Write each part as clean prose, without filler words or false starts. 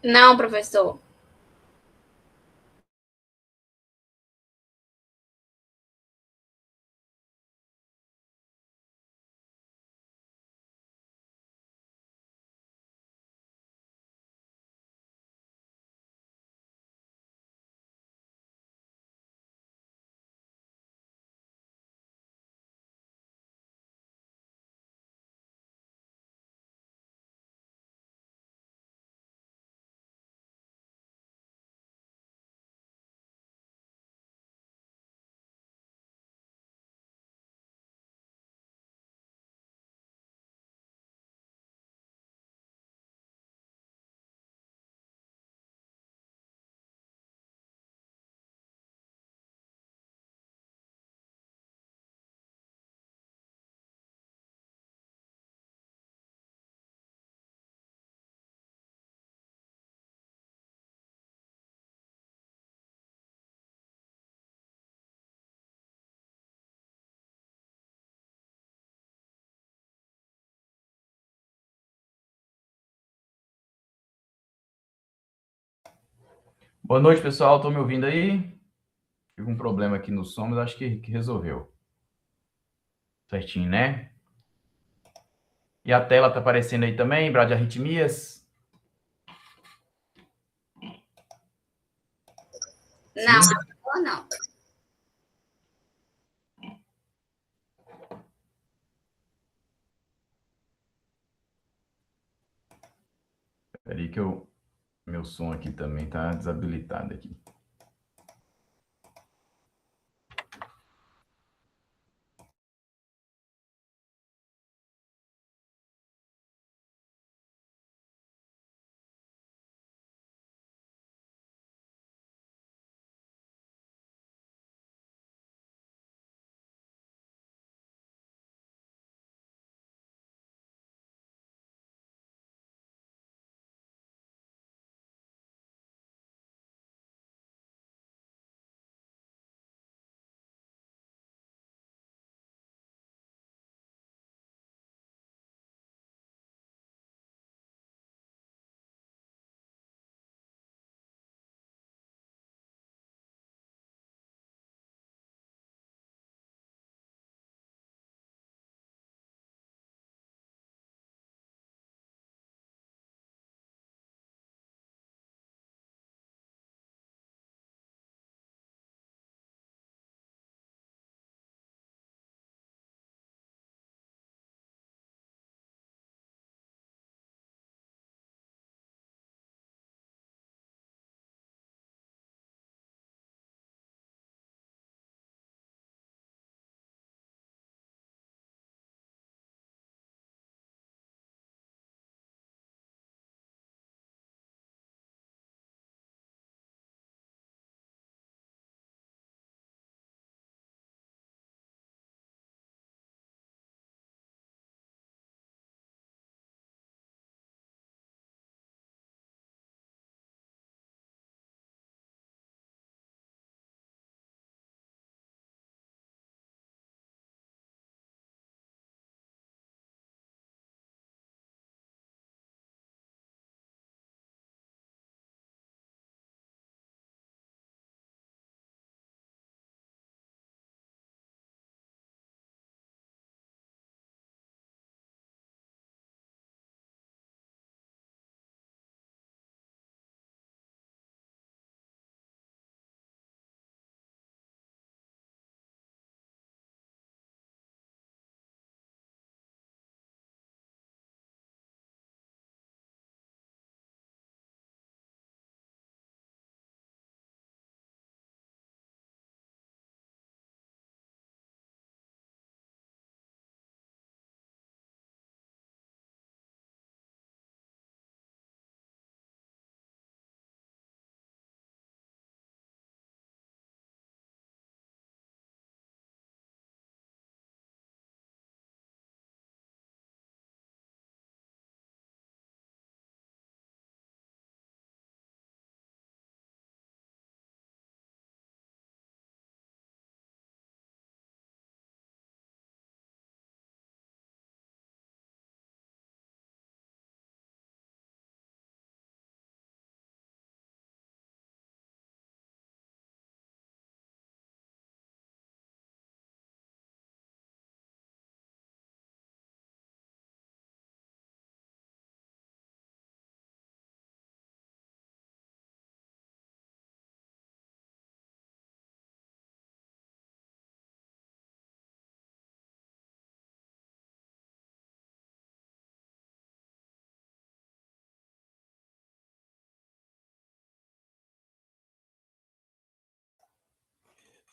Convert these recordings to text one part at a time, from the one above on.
Não, professor. Boa noite, pessoal. Estão me ouvindo aí? Tive um problema aqui no som, mas acho que resolveu. Certinho, né? E a tela tá aparecendo aí também, bradiarritmias? Não, Sim? agora não. Peraí que meu som aqui também tá desabilitado aqui.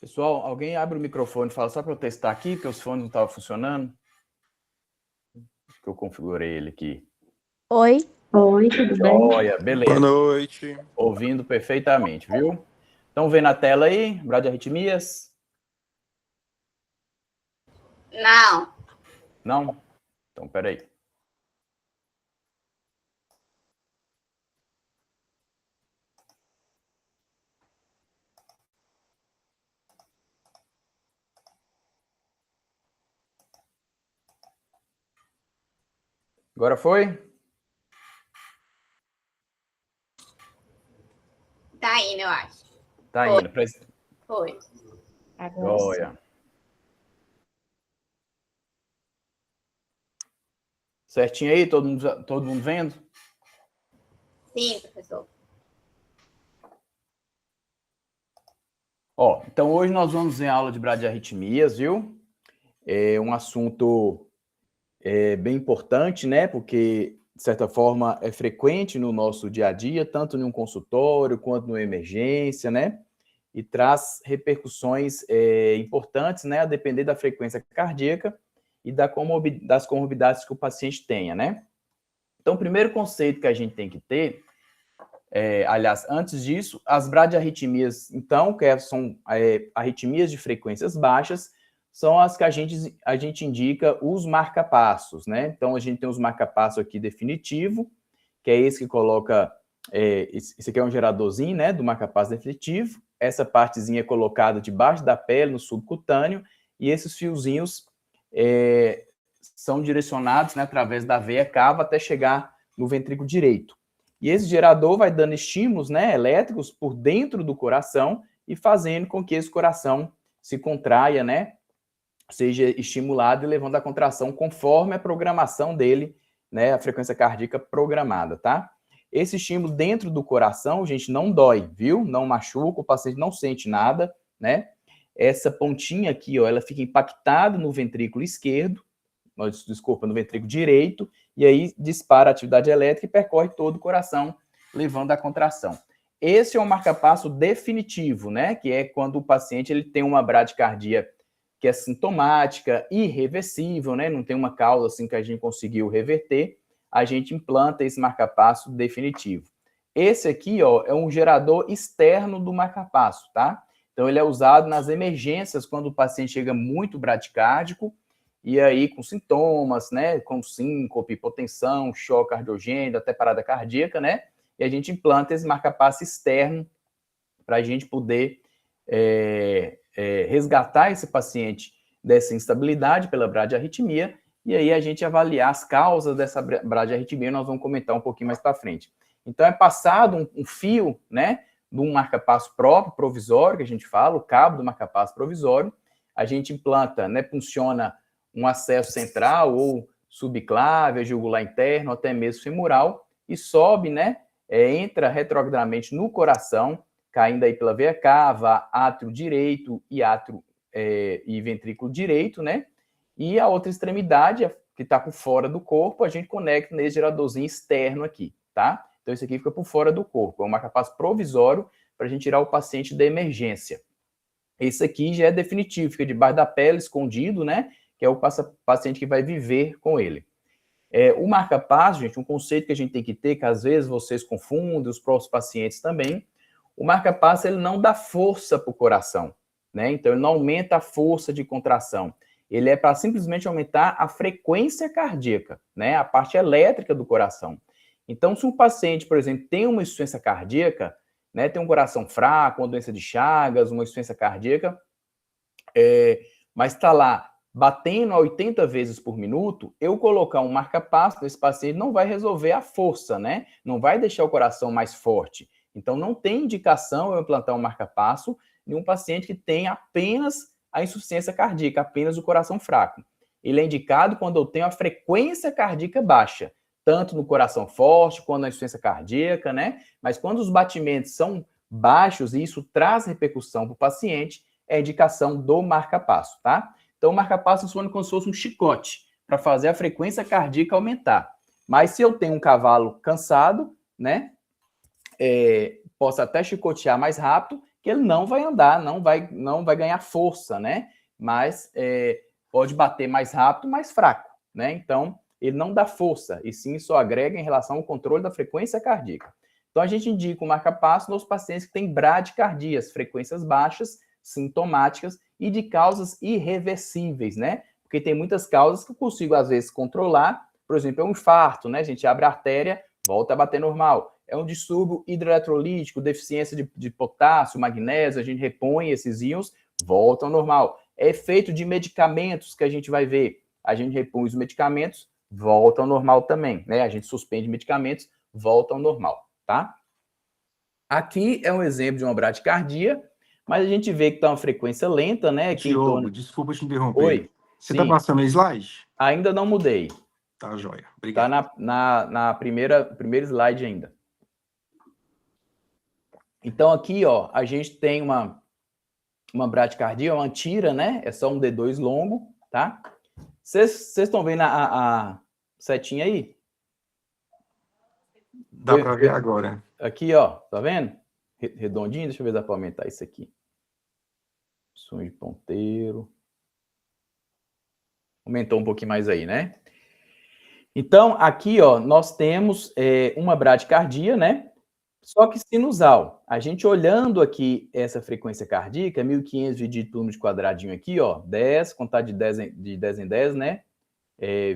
Pessoal, alguém abre o microfone e fala só para eu testar aqui, porque os fones não estavam funcionando. Acho que eu configurei ele aqui. Oi. Oi, tudo bem? Olha, beleza. Boa noite. Ouvindo perfeitamente, viu? Estão vendo a tela aí? Bradiarritmias? Não. Não? Então, peraí. Agora foi? Tá indo, eu acho. Tá Foi. indo. Foi. Agora Olha. Certinho aí? Todo mundo vendo? Sim, professor. Ó, então hoje nós vamos ver a aula de bradiarritmias, viu? É um assunto bem importante, né? Porque, de certa forma, é frequente no nosso dia a dia, tanto em um consultório quanto numa emergência, né? E traz repercussões importantes, né? A depender da frequência cardíaca e das comorbidades que o paciente tenha, né? Então, o primeiro conceito que a gente tem que ter, aliás, antes disso, as bradiarritmias, então, que são arritmias de frequências baixas, são as que a gente indica os marca-passos, né? Então, a gente tem os marca-passos aqui definitivo, que é esse que coloca, esse aqui é um geradorzinho, né, do marca-passo definitivo, essa partezinha é colocada debaixo da pele, no subcutâneo, e esses fiozinhos são direcionados, né, através da veia cava até chegar no ventrículo direito. E esse gerador vai dando estímulos, né, elétricos por dentro do coração e fazendo com que esse coração se contraia, né, seja estimulado e levando a contração conforme a programação dele, né, a frequência cardíaca programada, tá? Esse estímulo dentro do coração, gente, não dói, viu? Não machuca, o paciente não sente nada, né? Essa pontinha aqui, ó, ela fica impactada no ventrículo esquerdo, desculpa, no ventrículo direito, e aí dispara a atividade elétrica e percorre todo o coração, levando a contração. Esse é um marca-passo definitivo, né? Que é quando o paciente ele tem uma bradicardia que é sintomática, irreversível, né? Não tem uma causa assim que a gente conseguiu reverter, a gente implanta esse marca-passo definitivo. Esse aqui, ó, é um gerador externo do marca-passo, tá? Então, ele é usado nas emergências, quando o paciente chega muito bradicárdico, e aí com sintomas, né, com síncope, hipotensão, choque cardiogênico, até parada cardíaca, né? E a gente implanta esse marca-passo externo para a gente poder resgatar esse paciente dessa instabilidade pela bradiarritmia, e aí a gente avaliar as causas dessa bradiarritmia, nós vamos comentar um pouquinho mais para frente. Então, é passado um fio, né, de um marca-passo próprio, provisório, que a gente fala, o cabo do marca-passo provisório, a gente implanta, né, funciona um acesso central ou subclávia, jugular interno, até mesmo femoral, e sobe, né, entra retrogradamente no coração, caindo aí pela veia cava, átrio direito e átrio e ventrículo direito, né? E a outra extremidade, que está por fora do corpo, a gente conecta nesse geradorzinho externo aqui, tá? Então, esse aqui fica por fora do corpo. É um marca-passo provisório para a gente tirar o paciente da emergência. Esse aqui já é definitivo, fica debaixo da pele, escondido, né? Que é o paciente que vai viver com ele. O marca-passo, gente, um conceito que a gente tem que ter, que às vezes vocês confundem, os próprios pacientes também, o marca-passo ele não dá força para o coração, né? Então, ele não aumenta a força de contração. Ele é para simplesmente aumentar a frequência cardíaca, né? A parte elétrica do coração. Então, se um paciente, por exemplo, tem uma insuficiência cardíaca, né? Tem um coração fraco, uma doença de Chagas, uma insuficiência cardíaca, mas está lá batendo a 80 vezes por minuto, eu colocar um marca-passo nesse paciente não vai resolver a força, né? Não vai deixar o coração mais forte. Então, não tem indicação eu implantar um marca-passo em um paciente que tem apenas a insuficiência cardíaca, apenas o coração fraco. Ele é indicado quando eu tenho a frequência cardíaca baixa, tanto no coração forte quanto na insuficiência cardíaca, né? Mas quando os batimentos são baixos e isso traz repercussão para o paciente, é a indicação do marca-passo, tá? Então, o marca-passo funciona como se fosse um chicote para fazer a frequência cardíaca aumentar. Mas se eu tenho um cavalo cansado, né? Posso até chicotear mais rápido que ele não vai andar, não vai ganhar força, né? Mas pode bater mais rápido, mais fraco, né? Então, ele não dá força, e sim só agrega em relação ao controle da frequência cardíaca. Então, a gente indica o marca-passo nos pacientes que têm bradicardias, frequências baixas, sintomáticas e de causas irreversíveis, né? Porque tem muitas causas que eu consigo, às vezes, controlar. Por exemplo, é um infarto, né? A gente abre a artéria, volta a bater normal. É um distúrbio hidroeletrolítico, deficiência de potássio, magnésio, a gente repõe esses íons, voltam ao normal. É efeito de medicamentos que a gente vai ver. A gente repõe os medicamentos, volta ao normal também, né? A gente suspende medicamentos, volta ao normal, tá? Aqui é um exemplo de uma bradicardia, mas a gente vê que está uma frequência lenta, né? Diogo, desculpa te interromper. Oi. Você está passando o slide? Ainda não mudei. Tá, joia. Obrigado. Tá na primeira slide ainda. Então, aqui, ó, a gente tem uma bradicardia, uma tira, né? É só um D2 longo, tá? Vocês estão vendo a setinha aí? Dá para ver agora. Aqui, ó, tá vendo? Redondinho, deixa eu ver se dá para aumentar isso aqui. Som de ponteiro. Aumentou um pouquinho mais aí, né? Então, aqui, ó, nós temos uma bradicardia, né? Só que sinusal. A gente olhando aqui essa frequência cardíaca, 1.500 dividido por número de quadradinho aqui, ó, 10, contar de 10 em 10, né?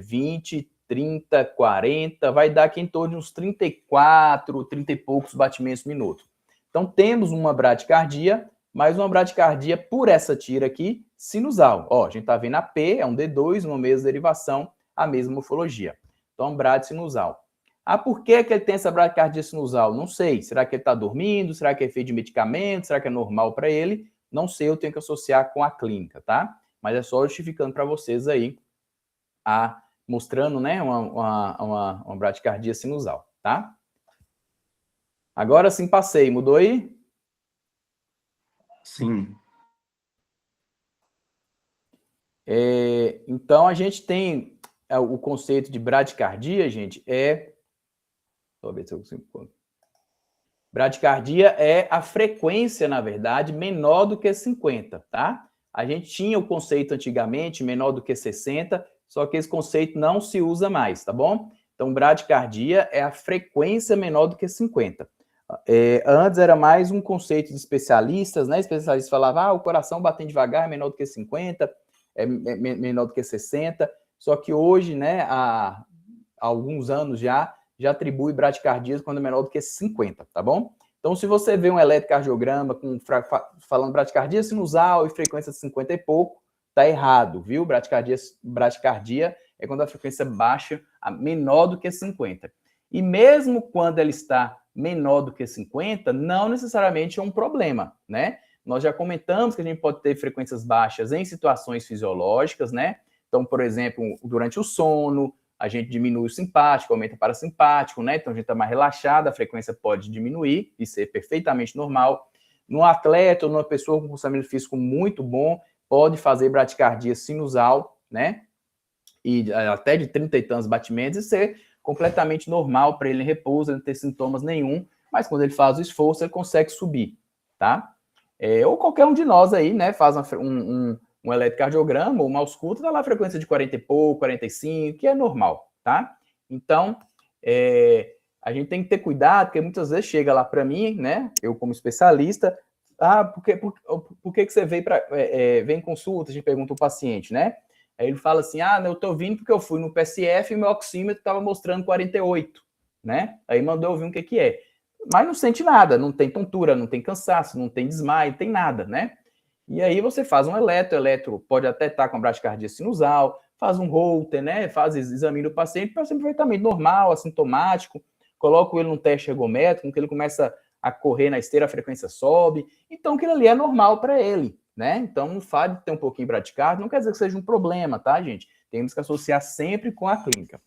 20, 30, 40, vai dar aqui em torno de uns 34, 30 e poucos batimentos por minuto. Então, temos uma bradicardia, mas uma bradicardia por essa tira aqui, sinusal. Ó, a gente tá vendo a P, é um D2, uma mesma derivação, a mesma morfologia. Então, bradisinusal. Ah, por que ele tem essa bradicardia sinusal? Não sei. Será que ele está dormindo? Será que é feito de medicamento? Será que é normal para ele? Não sei, eu tenho que associar com a clínica, tá? Mas é só justificando para vocês aí, mostrando, né, uma bradicardia sinusal, tá? Agora sim, passei. Mudou aí? Sim. Então, a gente tem o conceito de bradicardia, gente, Deixa eu ver se eu consigo. Bradicardia é a frequência, na verdade, menor do que 50, tá? A gente tinha o conceito antigamente, menor do que 60, só que esse conceito não se usa mais, tá bom? Então, bradicardia é a frequência menor do que 50. Antes era mais um conceito de especialistas, né? Especialistas falavam, o coração batendo devagar é menor do que 50, é menor do que 60, só que hoje, né, há alguns anos já atribui bradicardias quando é menor do que 50, tá bom? Então, se você vê um eletrocardiograma falando bradicardia sinusal e frequência de 50 e pouco, tá errado, viu? Bradicardia é quando a frequência baixa a menor do que 50. E mesmo quando ela está menor do que 50, não necessariamente é um problema, né? Nós já comentamos que a gente pode ter frequências baixas em situações fisiológicas, né? Então, por exemplo, durante o sono, a gente diminui o simpático, aumenta o parasimpático, né? Então, a gente está mais relaxado, a frequência pode diminuir e ser perfeitamente normal. Num atleta ou numa pessoa com funcionamento físico muito bom, pode fazer bradicardia sinusal, né? E até de 30 e tantos batimentos e ser completamente normal para ele em repouso, não ter sintomas nenhum, mas quando ele faz o esforço, ele consegue subir, tá? Ou qualquer um de nós aí, né? Faz um eletrocardiograma ou uma ausculta, tá lá a frequência de 40 e pouco, 45, que é normal, tá? Então, a gente tem que ter cuidado, porque muitas vezes chega lá para mim, né? Eu como especialista, por que você vem em consulta? A gente pergunta o paciente, né? Aí ele fala assim, eu tô vindo porque eu fui no PSF e meu oxímetro estava mostrando 48, né? Aí mandou eu ver o que é. Mas não sente nada, não tem tontura, não tem cansaço, não tem desmaio, não tem nada, né? E aí você faz um eletro pode até estar com a bradicardia sinusal, faz um Holter, né? Examina o paciente perfeitamente normal, assintomático, coloca ele num teste ergométrico, que ele começa a correr na esteira, a frequência sobe. Então, aquilo ali é normal para ele, né? Então, o fato de ter um pouquinho de bradicardia não quer dizer que seja um problema, tá, gente? Temos que associar sempre com a clínica.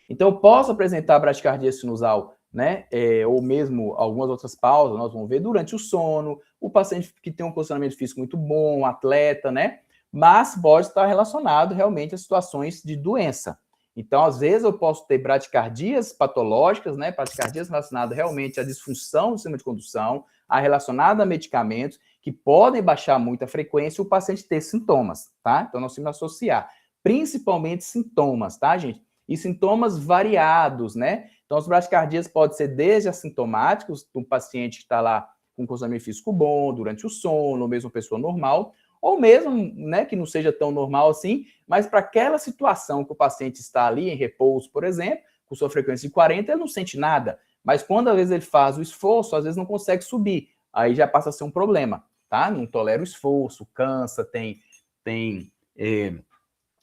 Então, eu posso apresentar a bradicardia sinusal, né? Ou mesmo algumas outras pausas, nós vamos ver durante o sono, o paciente que tem um condicionamento físico muito bom, um atleta, né? Mas pode estar relacionado realmente a situações de doença. Então, às vezes, eu posso ter bradicardias patológicas, né? Bradicardias relacionadas realmente à disfunção do sistema de condução, relacionada a medicamentos que podem baixar muito a frequência e o paciente ter sintomas, tá? Então, nós temos que associar, principalmente sintomas, tá, gente? E sintomas variados, né? Então, as bradicardias podem ser desde assintomáticos, do paciente que está lá com condicionamento físico bom, durante o sono, ou mesmo pessoa normal, ou mesmo, né, que não seja tão normal assim, mas para aquela situação que o paciente está ali em repouso, por exemplo, com sua frequência de 40, ele não sente nada. Mas quando, às vezes, ele faz o esforço, às vezes não consegue subir. Aí já passa a ser um problema, tá? Não tolera o esforço, cansa, tem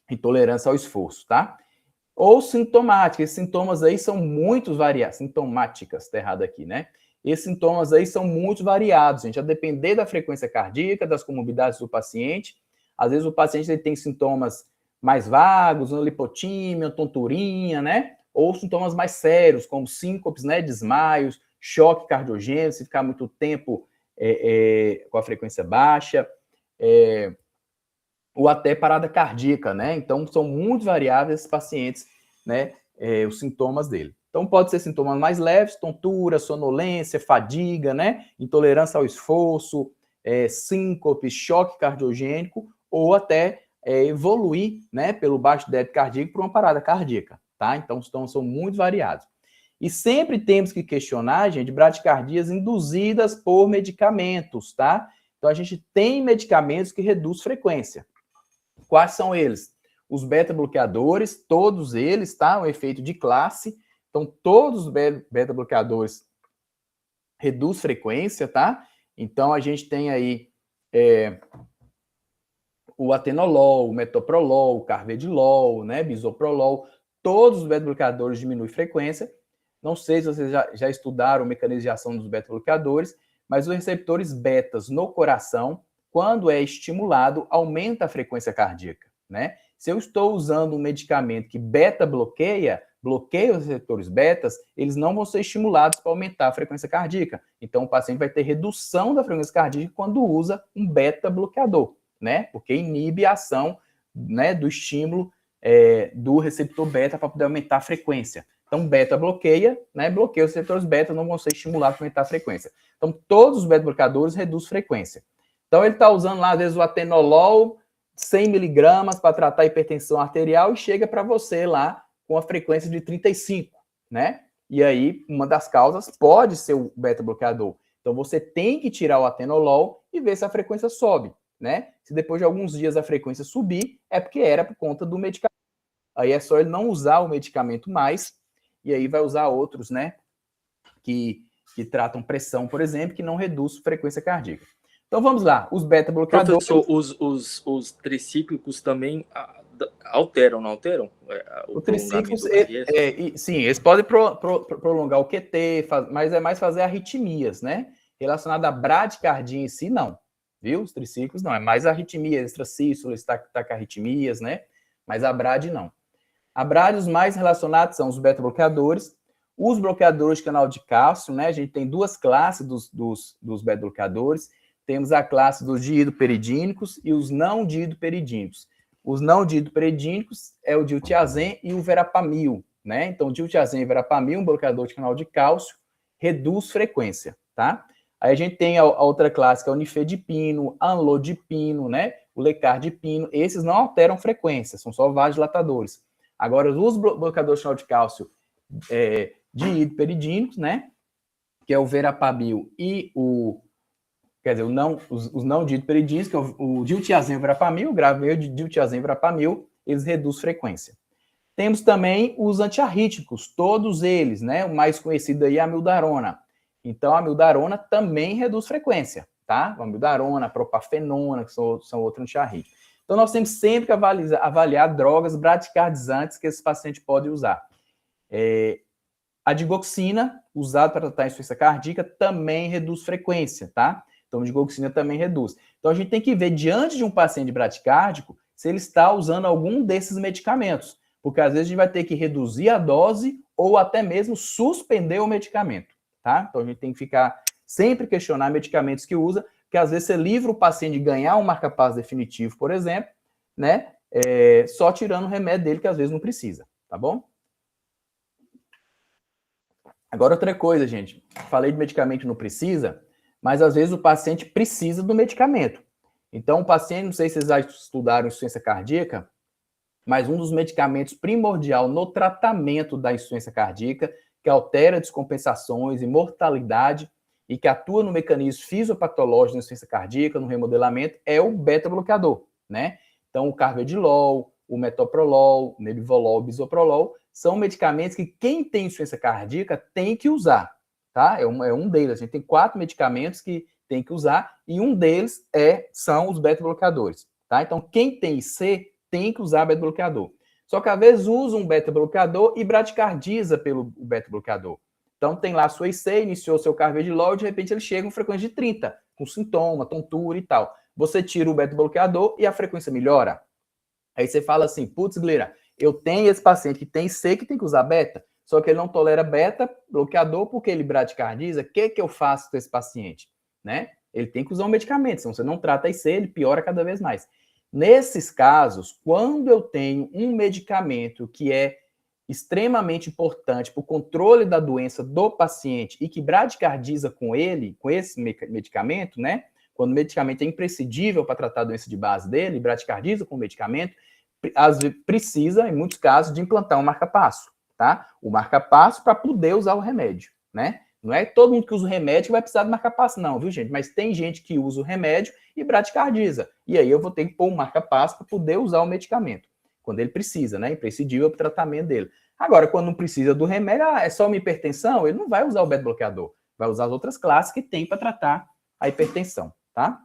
intolerância ao esforço, tá? Ou sintomática. Esses sintomas aí são muito variados. Sintomáticas, tá errado aqui, né? Esses sintomas aí são muito variados, gente. A depender da frequência cardíaca, das comorbidades do paciente. Às vezes o paciente ele tem sintomas mais vagos, uma lipotímia, tonturinha, né? Ou sintomas mais sérios, como síncopes, né? Desmaios, choque cardiogênico, se ficar muito tempo com a frequência baixa, ou até parada cardíaca, né? Então, são muito variáveis esses pacientes, né? Os sintomas dele. Então, pode ser sintomas mais leves, tontura, sonolência, fadiga, né? Intolerância ao esforço, síncope, choque cardiogênico, ou até evoluir, né? Pelo baixo débito cardíaco para uma parada cardíaca, tá? Então, são muito variados. E sempre temos que questionar, gente, bradicardias induzidas por medicamentos, tá? Então, a gente tem medicamentos que reduzem frequência. Quais são eles? Os beta-bloqueadores, todos eles, tá? Um efeito de classe. Então, todos os beta-bloqueadores reduzem frequência, tá? Então, a gente tem aí o atenolol, o metoprolol, o carvedilol, né? Bisoprolol. Todos os beta-bloqueadores diminuem frequência. Não sei se vocês já estudaram o mecanismo de ação dos beta-bloqueadores, mas os receptores betas no coração, quando é estimulado, aumenta a frequência cardíaca, né? Se eu estou usando um medicamento que bloqueia os receptores betas, eles não vão ser estimulados para aumentar a frequência cardíaca. Então, o paciente vai ter redução da frequência cardíaca quando usa um beta-bloqueador, né? Porque inibe a ação, né, do estímulo do receptor beta para poder aumentar a frequência. Então, beta bloqueia, né? Bloqueia os receptores beta, não vão ser estimulados para aumentar a frequência. Então, todos os beta-bloqueadores reduzem frequência. Então, ele está usando lá, às vezes, o atenolol, 100 miligramas para tratar hipertensão arterial e chega para você lá com a frequência de 35, né? E aí, uma das causas pode ser o beta-bloqueador. Então, você tem que tirar o atenolol e ver se a frequência sobe, né? Se depois de alguns dias a frequência subir, é porque era por conta do medicamento. Aí é só ele não usar o medicamento mais, e aí vai usar outros, né? Que tratam pressão, por exemplo, que não reduz frequência cardíaca. Então vamos lá, os beta-bloqueadores... Professor, os tricíclicos também alteram, não alteram? O triciclo, sim, eles podem prolongar o QT, mas é mais fazer arritmias, né? Relacionado à bradicardia em si, não. Viu? Os triciclos não, é mais arritmias, extracístolas, tacarritmias, né? Mas a brad não. A brad, os mais relacionados são os beta-bloqueadores, os bloqueadores de canal de cálcio, né? A gente tem duas classes dos beta-bloqueadores. Temos a classe dos diidoperidínicos e os não diidoperidínicos. Os não diidoperidínicos é o diltiazem e o verapamil, né? Então, diltiazem e verapamil, um bloqueador de canal de cálcio, reduz frequência, tá? Aí a gente tem a outra classe, que é o nifedipino, anlodipino, né? O lecardipino. Esses não alteram frequência, são só vasodilatadores. Agora, os bloqueadores de canal de cálcio diidoperidínicos, né? Que é o verapamil e quer dizer, os não diidoperidínicos, que é o diltiazem e o verapamil, o graveu de diltiazem e verapamil, eles reduzem frequência. Temos também os antiarrítmicos, todos eles, né? O mais conhecido aí é a amildarona. Então, a amildarona também reduz frequência, tá? A amildarona, a propafenona, que são outros antiarrítmicos. Então, nós temos sempre que avaliar drogas bradicardizantes que esse paciente pode usar. A digoxina, usada para tratar insuficiência cardíaca, também reduz frequência, tá? Então, a digoxina também reduz. Então, a gente tem que ver, diante de um paciente bradicárdico, se ele está usando algum desses medicamentos. Porque, às vezes, a gente vai ter que reduzir a dose ou até mesmo suspender o medicamento, tá? Então, a gente tem que ficar sempre questionar medicamentos que usa, porque, às vezes, você livra o paciente de ganhar um marca-passo definitivo, por exemplo, né? Só tirando o remédio dele, que, às vezes, não precisa, tá bom? Agora, outra coisa, gente. Falei de medicamento que não precisa, mas às vezes o paciente precisa do medicamento. Então, o paciente, não sei se vocês já estudaram insuficiência cardíaca, mas um dos medicamentos primordial no tratamento da insuficiência cardíaca, que altera descompensações e mortalidade e que atua no mecanismo fisiopatológico da insuficiência cardíaca, no remodelamento, é o beta-bloqueador, né? Então, o carvedilol, o metoprolol, o nebivolol, o bisoprolol, são medicamentos que quem tem insuficiência cardíaca tem que usar, tá? É um deles. A gente tem 4 medicamentos que tem que usar e um deles são os beta-bloqueadores, tá? Então, quem tem IC tem que usar beta-bloqueador. Só que às vezes usa um beta-bloqueador e bradicardiza pelo beta-bloqueador. Então, tem lá a sua IC, iniciou seu carvedilol, de repente ele chega com frequência de 30, com sintoma, tontura e tal. Você tira o beta-bloqueador e a frequência melhora. Aí você fala assim, putz, Glira, eu tenho esse paciente que tem IC que tem que usar beta, só que ele não tolera beta-bloqueador porque ele bradicardiza. O que eu faço com esse paciente? Né? Ele tem que usar um medicamento, senão você não trata a IC, ele piora cada vez mais. Nesses casos, quando eu tenho um medicamento que é extremamente importante para o controle da doença do paciente e que bradicardiza com ele, com esse medicamento, né? Quando o medicamento é imprescindível para tratar a doença de base dele, bradicardiza com o medicamento, às vezes precisa, em muitos casos, de implantar um marca-passo, tá? O marca-passo para poder usar o remédio, né? Não é todo mundo que usa o remédio que vai precisar de marca-passo, não, viu, gente? Mas tem gente que usa o remédio e bradicardiza. E aí eu vou ter que pôr um marca-passo para poder usar o medicamento. Quando ele precisa, né? Imprescindível para o tratamento dele. Agora, quando não precisa do remédio, é só uma hipertensão, ele não vai usar o beta-bloqueador. Vai usar as outras classes que tem para tratar a hipertensão, tá?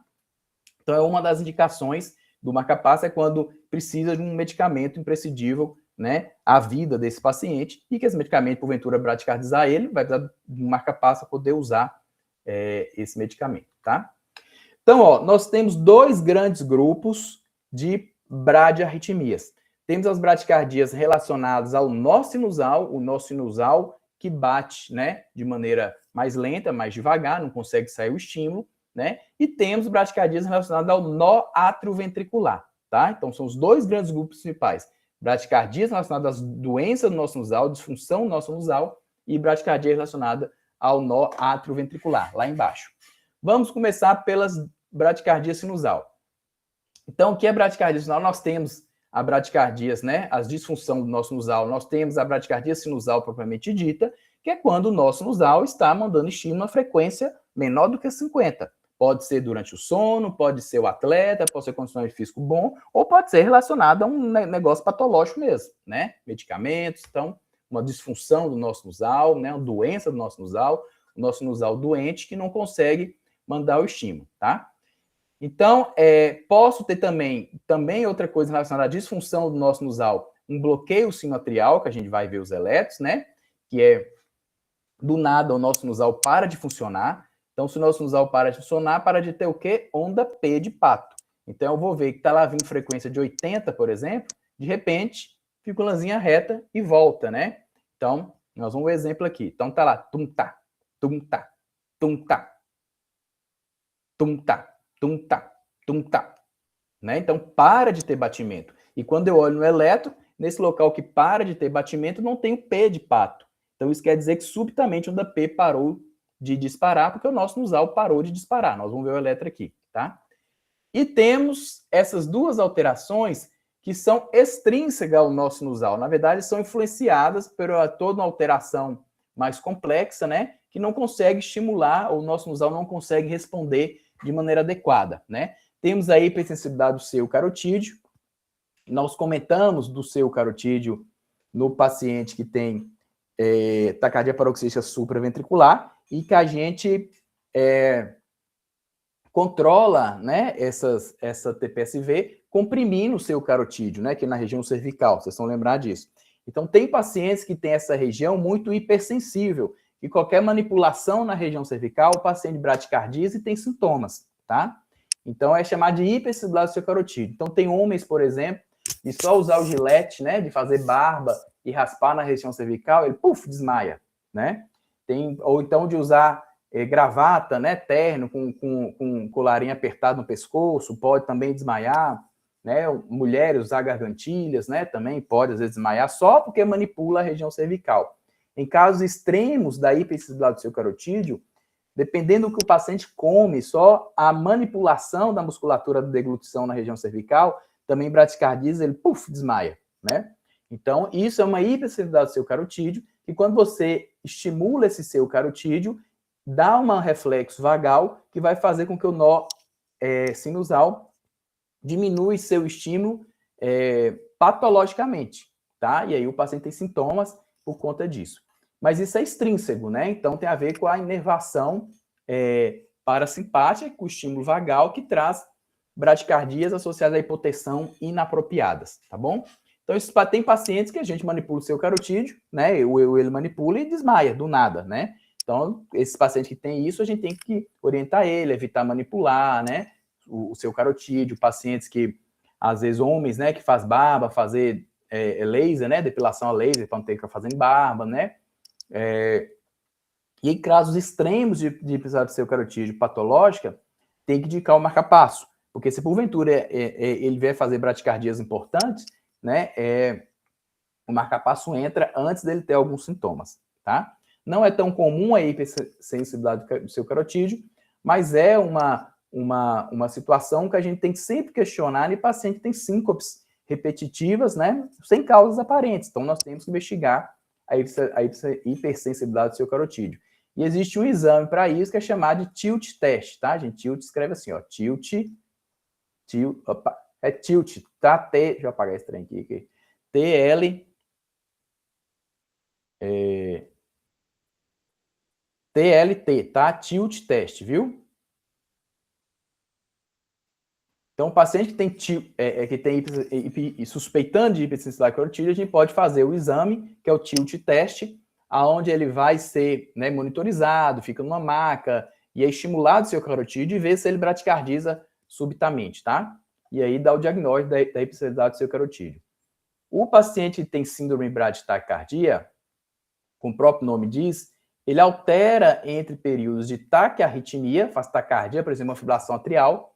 Então, é uma das indicações do marca-passo é quando precisa de um medicamento imprescindível, né, a vida desse paciente, e que esse medicamento, porventura, bradicardizar ele, vai precisar de um marca-passo para poder usar esse medicamento, tá? Então, ó, nós temos 2 grandes grupos de bradiarritmias. Temos as bradicardias relacionadas ao nó sinusal, o nó sinusal que bate, né, de maneira mais lenta, mais devagar, não consegue sair o estímulo, né? E temos bradicardias relacionadas ao nó atrioventricular, tá? Então, são os 2 grandes grupos principais. Bradicardias relacionadas às doenças do nó sinusal, disfunção do nó sinusal, e bradicardia relacionada ao nó atrioventricular, lá embaixo. Vamos começar pelas bradicardias sinusal. Então, o que é bradicardia sinusal? Nós temos a bradicardias, né, as disfunções do nó sinusal, nós temos a bradicardia sinusal propriamente dita, que é quando o nó sinusal está mandando estímulo a frequência menor do que 50. Pode ser durante o sono, pode ser o atleta, pode ser condicionamento físico bom, ou pode ser relacionado a um negócio patológico mesmo, né? Medicamentos, então, uma disfunção do nó sinusal, né? Uma doença do nó sinusal, o nó sinusal doente que não consegue mandar o estímulo, tá? Então, posso ter também outra coisa relacionada à disfunção do nó sinusal, um bloqueio sinoatrial, que a gente vai ver os eletros, né? Que é, do nada, o nó sinusal para de funcionar. Então, se o nó sinusal para de funcionar, para de ter o quê? Onda P de pato. Então, eu vou ver que está lá vindo frequência de 80, por exemplo, de repente, fica uma linha reta e volta, né? Então, nós vamos ver um exemplo aqui. Então, tá lá, tum-tá, tum-tá, tum-tá, tum-tá, tum-tá, tum-tá, né? Então, para de ter batimento. E quando eu olho no eletro, nesse local que para de ter batimento, não tem o P de pato. Então, isso quer dizer que subitamente a onda P parou de disparar, porque o nó sinusal parou de disparar. Nós vamos ver o eletro aqui, tá? E temos essas 2 alterações que são extrínsecas ao nó sinusal. Na verdade, são influenciadas por toda uma alteração mais complexa, né? Que não consegue estimular, ou o nó sinusal não consegue responder de maneira adequada, né? Temos a hipersensibilidade do seio carotídeo. Nós comentamos do seio carotídeo no paciente que tem taquicardia paroxística supraventricular e que a gente controla, né, essa TPSV comprimindo o seio carotídeo, né, que é na região cervical, vocês estão lembrados disso. Então, tem pacientes que têm essa região muito hipersensível e qualquer manipulação na região cervical, o paciente bradicardiza e tem sintomas, tá? Então, é chamado de hipersensibilidade do seio carotídeo. Então, tem homens, por exemplo, de só usar o gilete, né, de fazer barba e raspar na região cervical, ele, desmaia, né? Ou então de usar gravata, né, terno, com colarinho apertado no pescoço, pode também desmaiar, né? Mulheres usar gargantilhas, né, também pode às vezes desmaiar, só porque manipula a região cervical. Em casos extremos da hipersensibilidade do seio carotídeo, dependendo do que o paciente come, só a manipulação da musculatura da deglutição na região cervical também bradicardiza, ele, desmaia, né? Então, isso é uma hipersensibilidade do seu carotídeo, e quando você estimula esse seu carotídeo, dá um reflexo vagal que vai fazer com que o nó sinusal diminui seu estímulo patologicamente, tá? E aí o paciente tem sintomas por conta disso. Mas isso é extrínseco, né? Então tem a ver com a inervação parasimpática, com o estímulo vagal, que traz bradicardias associadas à hipotensão inapropriadas, tá bom? Então, tem pacientes que a gente manipula o seu carotídeo, né? Ele manipula e desmaia do nada, né? Então, esses pacientes que têm isso, a gente tem que orientar ele, evitar manipular, né? O seu carotídeo, pacientes que, às vezes, homens, né? Que faz barba, fazer laser, né? Depilação a laser, para não ter que ficar fazendo barba, né? E em casos extremos de episódio do seu carotídeo patológica, tem que indicar o marca-passo, porque se porventura ele vier fazer bradicardias importantes, né, o marca-passo entra antes dele ter alguns sintomas, tá? Não é tão comum a hipersensibilidade do seu carotídeo, mas é uma situação que a gente tem que sempre questionar em paciente que tem síncopes repetitivas, né, sem causas aparentes. Então, nós temos que investigar a hipersensibilidade do seu carotídeo. E existe um exame para isso que é chamado de tilt test, tá, gente? Tilt escreve assim, ó, tilt, é tilt, tá? Deixa eu apagar esse trem aqui. TLT, tá? Tilt test, viu? Então, o paciente que tem suspeitando de hipersensibilidade carotídea, a gente pode fazer o exame, que é o tilt test, aonde ele vai ser, né, monitorizado, fica numa maca, e é estimulado o seu carotídeo e vê se ele bradicardiza subitamente, tá? E aí dá o diagnóstico da hipersensibilidade do seu carotídeo. O paciente que tem síndrome braditaquicardia, como o próprio nome diz, ele altera entre períodos de taquiarritmia, faz taquicardia, por exemplo, uma fibrilação atrial,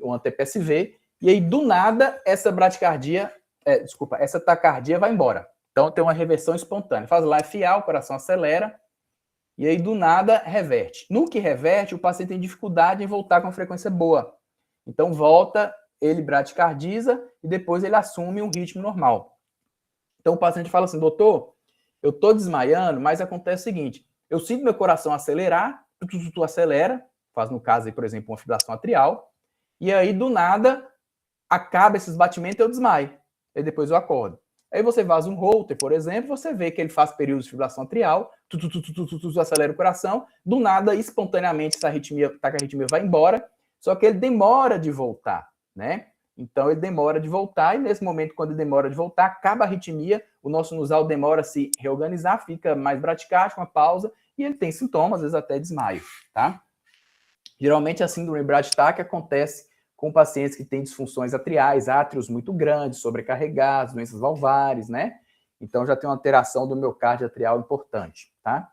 ou uma TPSV, e aí do nada essa essa taquicardia vai embora. Então tem uma reversão espontânea. Faz lá FA, o coração acelera, e aí do nada reverte. No que reverte, o paciente tem dificuldade em voltar com uma frequência boa. Então volta, ele bradicardiza e depois ele assume um ritmo normal. Então o paciente fala assim, doutor, eu tô desmaiando, mas acontece o seguinte, eu sinto meu coração acelerar, tu acelera, faz no caso aí, por exemplo, uma fibrilação atrial, e aí do nada acaba esses batimentos e eu desmaio. E depois eu acordo. Aí você faz um Holter, por exemplo, você vê que ele faz períodos de fibrilação atrial, acelera o coração, do nada, espontaneamente, essa taquiarritmia vai embora, só que ele demora de voltar, né? Então, ele demora de voltar, e nesse momento, quando ele demora de voltar, acaba a arritmia, o nosso sinusal demora a se reorganizar, fica mais bradicárdico, uma pausa, e ele tem sintomas, às vezes até desmaio, tá? Geralmente, a síndrome braditáquia acontece com pacientes que têm disfunções atriais, átrios muito grandes, sobrecarregados, doenças valvares, né? Então, já tem uma alteração do miocárdio atrial importante, tá?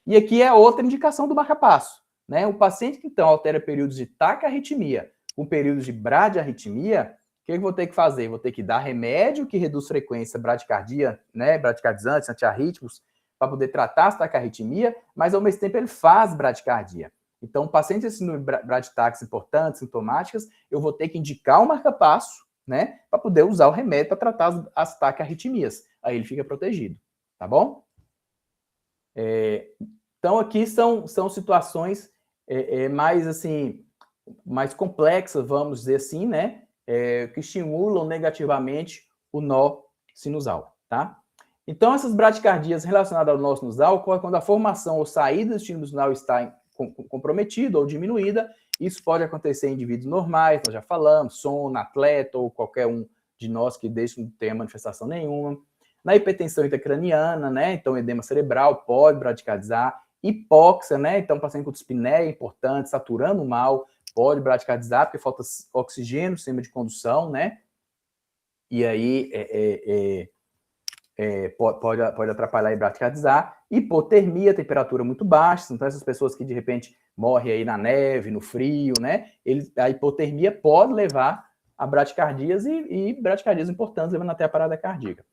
E aqui é outra indicação do marca-passo, né? O paciente que, então, altera períodos de taquiarritmia com períodos de bradiarritmia, o que eu vou ter que fazer? Vou ter que dar remédio que reduz frequência bradicardia, né? Bradicardizantes, antiarrítmicos, para poder tratar essa taquiarritmia, mas, ao mesmo tempo, ele faz bradicardia. Então, pacientes com braditáquias importantes, sintomáticas, eu vou ter que indicar o marca-passo, né, para poder usar o remédio para tratar as taquiarritmias. Aí ele fica protegido, tá bom? Então, aqui são situações mais, assim, mais complexas, vamos dizer assim, né, que estimulam negativamente o nó sinusal, tá? Então, essas bradicardias relacionadas ao nó sinusal ocorrem quando a formação ou saída do estímulo sinusal está comprometida ou diminuída. Isso pode acontecer em indivíduos normais, nós já falamos, sono, atleta ou qualquer um de nós que deixe não ter manifestação nenhuma. Na hipertensão intracraniana, né, então edema cerebral pode bradicardizar, hipóxia, né, então paciente com dispneia é importante, saturando mal, pode bradicardizar porque falta oxigênio no sistema de condução, né, e aí pode atrapalhar e bradicardizar. Hipotermia, temperatura muito baixa, então essas pessoas que de repente morrem aí na neve, no frio, né? A hipotermia pode levar a bradicardias e bradicardias importantes, levando até a parada cardíaca.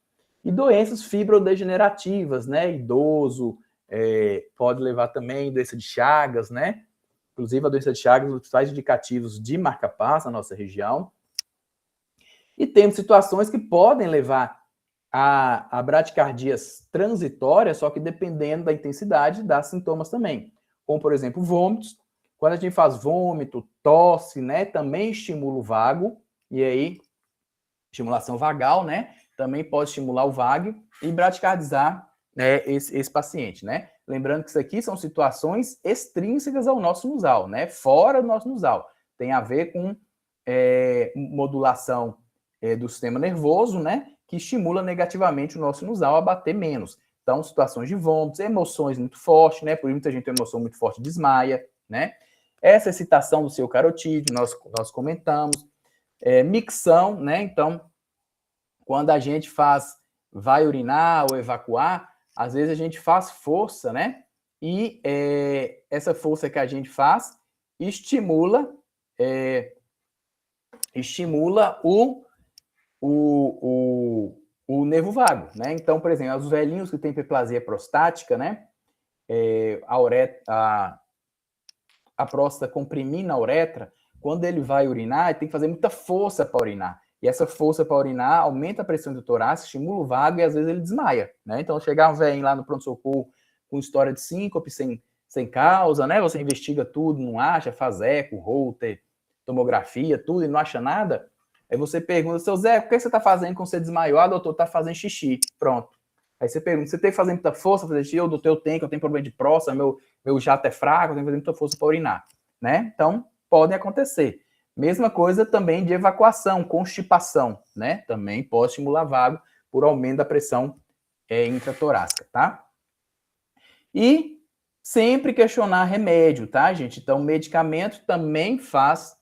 E doenças fibrodegenerativas, né? Idoso, pode levar também doença de Chagas, né? Inclusive, a doença de Chagas, os principais indicativos de marca-passo na nossa região. E temos situações que podem levar a bradicardias transitórias, só que dependendo da intensidade das sintomas também. Como, por exemplo, vômitos. Quando a gente faz vômito, tosse, né, também estimula o vago, e aí, estimulação vagal, né, também pode estimular o vago e bradicardizar, né, esse paciente, né. Lembrando que isso aqui são situações extrínsecas ao nosso nasal, né, fora do nosso nasal. Tem a ver com modulação do sistema nervoso, né, que estimula negativamente o nosso nasal a bater menos. Então, situações de vômitos, emoções muito fortes, né, por muita gente tem uma emoção muito forte, desmaia, né. Essa excitação do seu carotídeo, nós comentamos. Micção, né? Então, quando a gente vai urinar ou evacuar, às vezes a gente faz força, né? E essa força que a gente faz estimula o nervo vago, né? Então, por exemplo, os velhinhos que têm hiperplasia prostática, né? A próstata comprimindo a uretra, quando ele vai urinar, ele tem que fazer muita força para urinar. E essa força para urinar aumenta a pressão do torácico, estimula o vago e às vezes ele desmaia, né? Então, chegar um velhinho lá no pronto-socorro com história de síncope sem causa, né? Você investiga tudo, não acha, faz eco, Holter, tomografia, tudo, e não acha nada. Aí você pergunta, seu Zé, o que você está fazendo quando você desmaiou? Ah, doutor, está fazendo xixi. Pronto. Aí você pergunta, você tem que fazer muita força para fazer xixi? Doutor, eu tenho problema de próstata, meu jato é fraco, eu tenho que fazer muita força para urinar, né? Então, podem acontecer. Mesma coisa também de evacuação, constipação, né? Também pode estimular vago por aumento da pressão intratorácica, tá? E sempre questionar remédio, tá, gente? Então, medicamento também faz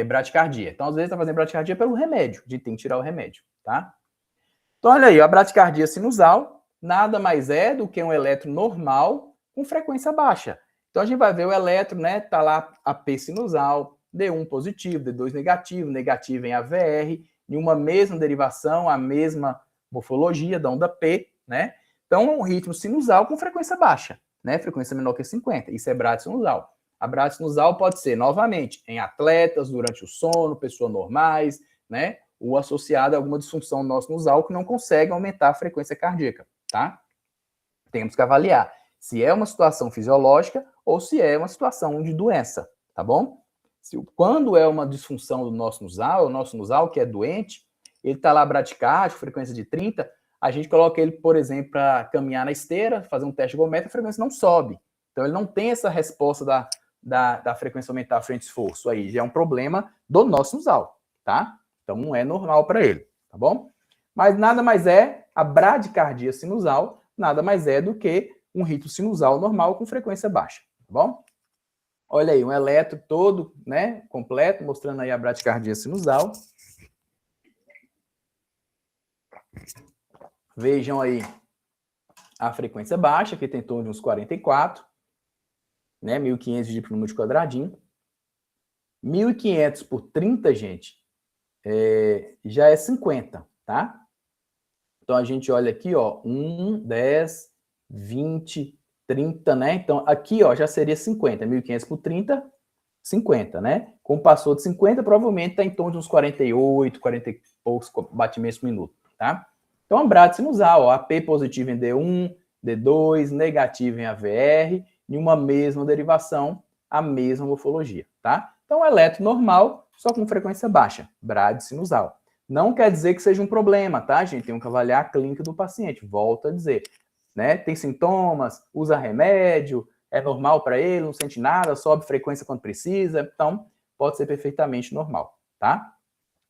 bradicardia. Então, às vezes, tá fazendo bradicardia pelo remédio, tem que tirar o remédio, tá? Então, olha aí, a bradicardia sinusal nada mais é do que um eletro normal com frequência baixa. Então, a gente vai ver o eletro, né? Tá lá a P sinusal, D1 positivo, D2 negativo, negativo em AVR, em uma mesma derivação, a mesma morfologia da onda P, né? Então, um ritmo sinusal com frequência baixa, né? Frequência menor que 50. Isso é bradisinusal. A bradisinusal pode ser, novamente, em atletas, durante o sono, pessoas normais, né? Ou associada a alguma disfunção do nosso nasal que não consegue aumentar a frequência cardíaca, tá? Temos que avaliar se é uma situação fisiológica ou se é uma situação de doença, tá bom? Quando é uma disfunção do nosso nasal, o nosso nasal que é doente, ele está lá bradicárdico, frequência de 30, a gente coloca ele, por exemplo, para caminhar na esteira, fazer um teste de ergométrico, a frequência não sobe. Então, ele não tem essa resposta da frequência aumentar frente ao esforço. Aí já é um problema do nosso nasal, tá? Então, não é normal para ele, tá bom? Mas nada mais é, a bradicardia sinusal, nada mais é do que um ritmo sinusal normal com frequência baixa, tá bom? Olha aí, um eletro todo, né, completo, mostrando aí a bradicardia sinusal. Vejam aí a frequência baixa, que tem em torno de uns 44, né, 1.500 dividido por número de quadradinho. 1.500 por 30, gente, já é 50, tá? Então, a gente olha aqui, ó, 1, 10, 20, 30, né? Então, aqui, ó, já seria 50. 1.500 por 30, 50, né? Como passou de 50, provavelmente está em torno de uns 48, 40 e poucos batimentos por minuto, tá? Então, a bradisinusal, ó, AP positivo em D1, D2, negativo em AVR, em uma mesma derivação, a mesma morfologia, tá? Então, eletro normal, só com frequência baixa, bradisinusal. Não quer dizer que seja um problema, tá, gente? Tem que avaliar a clínica do paciente, volto a dizer, né? Tem sintomas, usa remédio, é normal para ele, não sente nada, sobe frequência quando precisa, então pode ser perfeitamente normal, tá?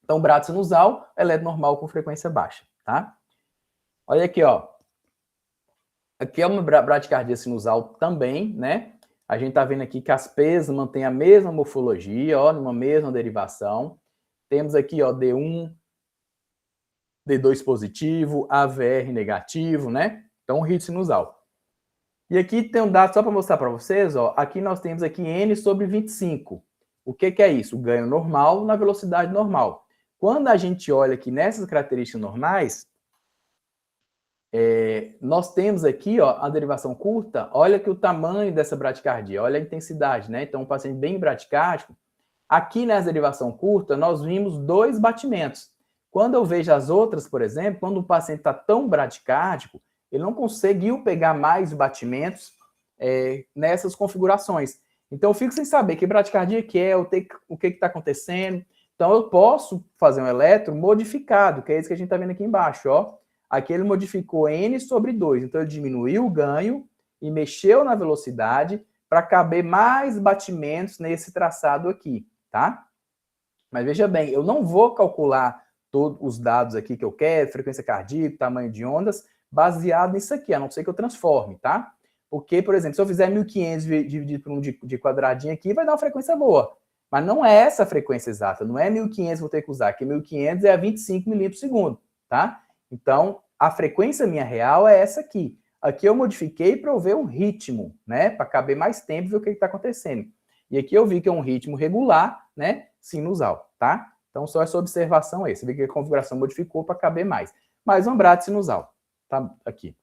Então, bradisinusal, eletro normal com frequência baixa, tá? Olha aqui, ó. Aqui é uma bradicardia sinusal também, né? A gente tá vendo aqui que as P's mantêm a mesma morfologia, ó, numa mesma derivação. Temos aqui, ó, D1, D2 positivo, AVR negativo, né? Então, ritmo sinusal. E aqui tem um dado só para mostrar para vocês, ó. Aqui nós temos aqui N sobre 25. O que é isso? O ganho normal na velocidade normal. Quando a gente olha aqui nessas características normais, nós temos aqui, ó, a derivação curta, olha que o tamanho dessa bradicardia, olha a intensidade, né? Então, um paciente bem bradicárdico, aqui nessa derivação curta, nós vimos 2 batimentos. Quando eu vejo as outras, por exemplo, quando o paciente está tão bradicárdico, ele não conseguiu pegar mais batimentos nessas configurações. Então, eu fico sem saber que bradicardia que é, o que está acontecendo. Então, eu posso fazer um eletro modificado, que é isso que a gente está vendo aqui embaixo, ó. Aqui ele modificou N sobre 2, então ele diminuiu o ganho e mexeu na velocidade para caber mais batimentos nesse traçado aqui, tá? Mas veja bem, eu não vou calcular todos os dados aqui que eu quero, frequência cardíaca, tamanho de ondas, baseado nisso aqui, a não ser que eu transforme, tá? Porque, por exemplo, se eu fizer 1500 dividido por 1 de quadradinho aqui, vai dar uma frequência boa. Mas não é essa a frequência exata, não é 1500 vou ter que usar, aqui 1500 é a 25 milímetros por segundo, tá? Então, a frequência minha real é essa aqui. Aqui eu modifiquei para eu ver um ritmo, né? Para caber mais tempo e ver o que está acontecendo. E aqui eu vi que é um ritmo regular, né? Sinusal, tá? Então, só essa observação aí. Você vê que a configuração modificou para caber mais. Mais um bradisinusal, tá? Aqui.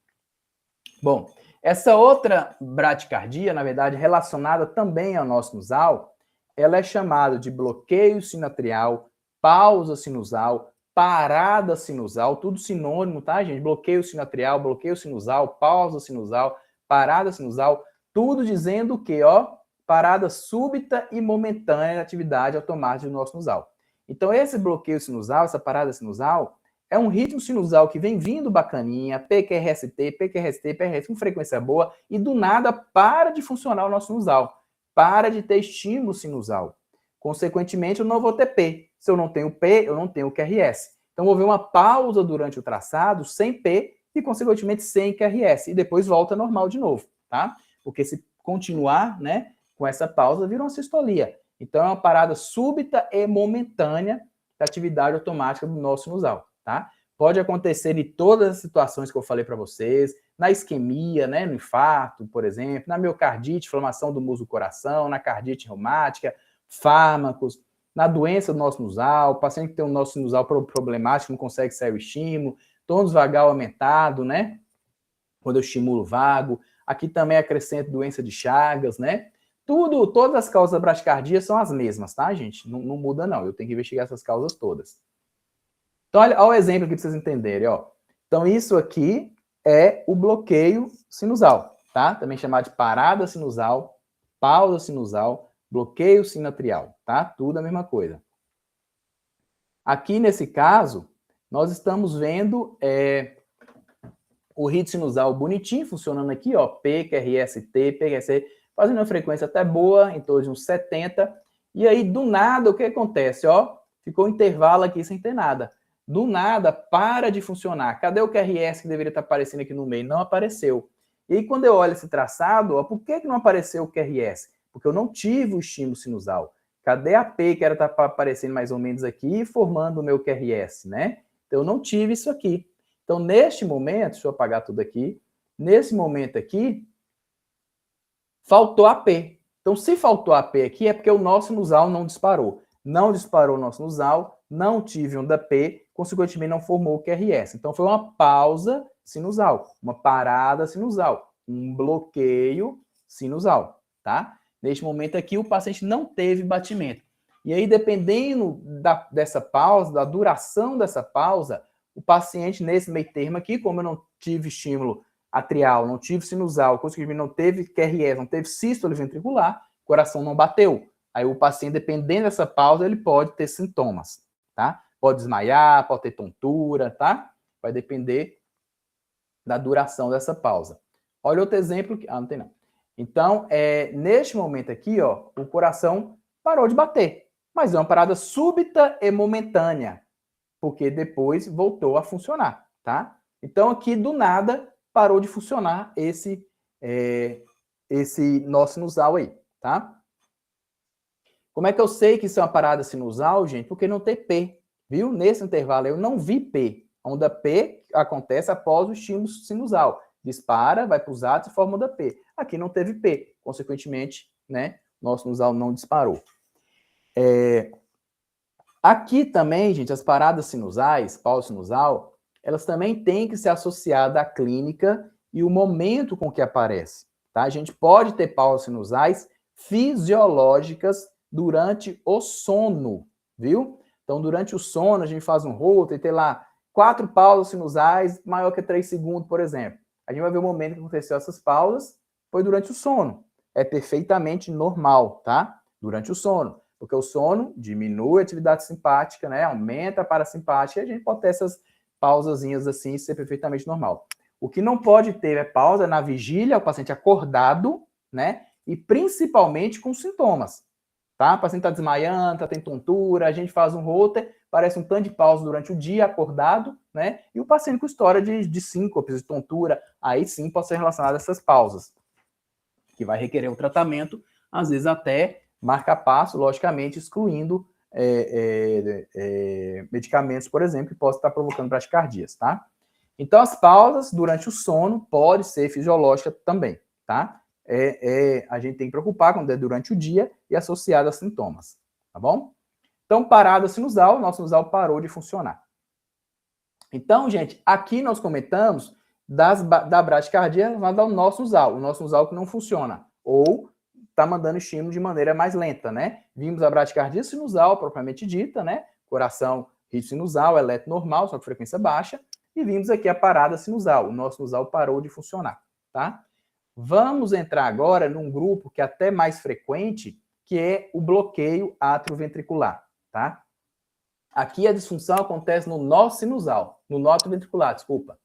Bom, essa outra bradicardia, na verdade, relacionada também ao nosso sinusal, ela é chamada de bloqueio sinatrial, pausa sinusal, parada sinusal, tudo sinônimo, tá, gente? Bloqueio sinatrial, bloqueio sinusal, pausa sinusal, parada sinusal, tudo dizendo o quê, ó? Parada súbita e momentânea da atividade automática do nosso sinusal. Então, esse bloqueio sinusal, essa parada sinusal, é um ritmo sinusal que vem vindo bacaninha, PQRST, PRS com frequência boa, e do nada para de funcionar o nosso sinusal, para de ter estímulo sinusal. Consequentemente, eu não vou ter P. Se eu não tenho P, eu não tenho QRS. Então, vou ver uma pausa durante o traçado sem P e, consequentemente, sem QRS. E depois volta normal de novo, tá? Porque se continuar, né, com essa pausa, vira uma sistolia. Então, é uma parada súbita e momentânea da atividade automática do nosso sinusal, tá? Pode acontecer em todas as situações que eu falei para vocês, na isquemia, né, no infarto, por exemplo, na miocardite, inflamação do músculo do coração, na cardite reumática, fármacos, na doença do nosso sinusal, o paciente que tem o nosso sinusal problemático, não consegue sair o estímulo, tônus vagal aumentado, né? Quando eu estimulo vago. Aqui também acrescento doença de Chagas, né? Todas as causas da bradicardia são as mesmas, tá, gente? Não muda, não. Eu tenho que investigar essas causas todas. Então, olha o exemplo aqui para vocês entenderem, ó. Então, isso aqui é o bloqueio sinusal, tá? Também chamado de parada sinusal, pausa sinusal, bloqueio sinatrial, tá? Tudo a mesma coisa. Aqui, nesse caso, nós estamos vendo o ritmo sinusal bonitinho, funcionando aqui, ó, PQRST, PQRST, fazendo uma frequência até boa, em torno de uns 70, e aí, do nada, o que acontece, ó? Ficou um intervalo aqui sem ter nada. Do nada, para de funcionar. Cadê o QRS que deveria estar aparecendo aqui no meio? Não apareceu. E aí, quando eu olho esse traçado, ó, por que não apareceu o QRS? Porque eu não tive o estímulo sinusal. Cadê a P que era estar aparecendo mais ou menos aqui, formando o meu QRS, né? Então, eu não tive isso aqui. Então, neste momento, deixa eu apagar tudo aqui, nesse momento aqui, faltou a P. Então, se faltou a P aqui, é porque o nosso sinusal não disparou. Não disparou o nosso sinusal, não tive onda P, consequentemente não formou o QRS. Então, foi uma pausa sinusal, uma parada sinusal, um bloqueio sinusal, tá? Neste momento aqui, o paciente não teve batimento. E aí, dependendo dessa pausa, da duração dessa pausa, o paciente, nesse meio termo aqui, como eu não tive estímulo atrial, não tive sinusal, consequentemente não teve QRS, não teve sístole ventricular, o coração não bateu. Aí o paciente, dependendo dessa pausa, ele pode ter sintomas, tá? Pode desmaiar, pode ter tontura, tá? Vai depender da duração dessa pausa. Olha outro exemplo. Não tem não. Então, neste momento aqui, ó, o coração parou de bater. Mas é uma parada súbita e momentânea, porque depois voltou a funcionar, tá? Então, aqui, do nada, parou de funcionar esse nosso sinusal aí, tá? Como é que eu sei que isso é uma parada sinusal, gente? Porque não tem P, viu? Nesse intervalo eu não vi P. A onda P acontece após o estímulo sinusal. Dispara, vai para os átomos e forma onda P. Aqui não teve P. Consequentemente, né, nosso sinusal não disparou. Aqui também, gente, as paradas sinusais, pausa sinusal, elas também têm que ser associadas à clínica e o momento com que aparece, tá? A gente pode ter pausas sinusais fisiológicas durante o sono, viu? Então, durante o sono, a gente faz um Holter e tem lá 4 pausas sinusais maior que 3 segundos, por exemplo. A gente vai ver o momento que aconteceu essas pausas, foi durante o sono. É perfeitamente normal, tá? Durante o sono. Porque o sono diminui a atividade simpática, né? Aumenta a parasimpática e a gente pode ter essas pausazinhas assim, isso é perfeitamente normal. O que não pode ter é pausa na vigília, o paciente acordado, né? E principalmente com sintomas, tá? O paciente está desmaiando, tá, tem tontura, a gente faz um Holter, parece um tanto de pausa durante o dia, acordado, né? E o paciente com história de síncope, de tontura, aí sim pode ser relacionado a essas pausas, que vai requerer o tratamento, às vezes até marca-passo, logicamente, excluindo medicamentos, por exemplo, que possam estar provocando bradicardias, tá? Então, as pausas durante o sono podem ser fisiológicas também, tá? A gente tem que preocupar quando é durante o dia e associado a sintomas, tá bom? Então, parada sinusal, nosso sinusal parou de funcionar. Então, gente, aqui nós comentamos da bradicardia, mas do nosso sinusal, o nosso sinusal que não funciona, ou está mandando estímulo de maneira mais lenta, né? Vimos a bradicardia sinusal, propriamente dita, né? Coração ritmo sinusal, eletro normal, só que frequência baixa, e vimos aqui a parada sinusal, o nosso sinusal parou de funcionar, tá? Vamos entrar agora num grupo que é até mais frequente, que é o bloqueio atrioventricular, tá? Aqui a disfunção acontece no nó sinusal, no nó atrioventricular, desculpa.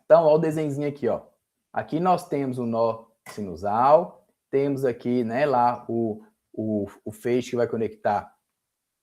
Então, ó o desenhozinho aqui, ó. Aqui nós temos o nó sinusal, temos aqui, né, lá o feixe que vai conectar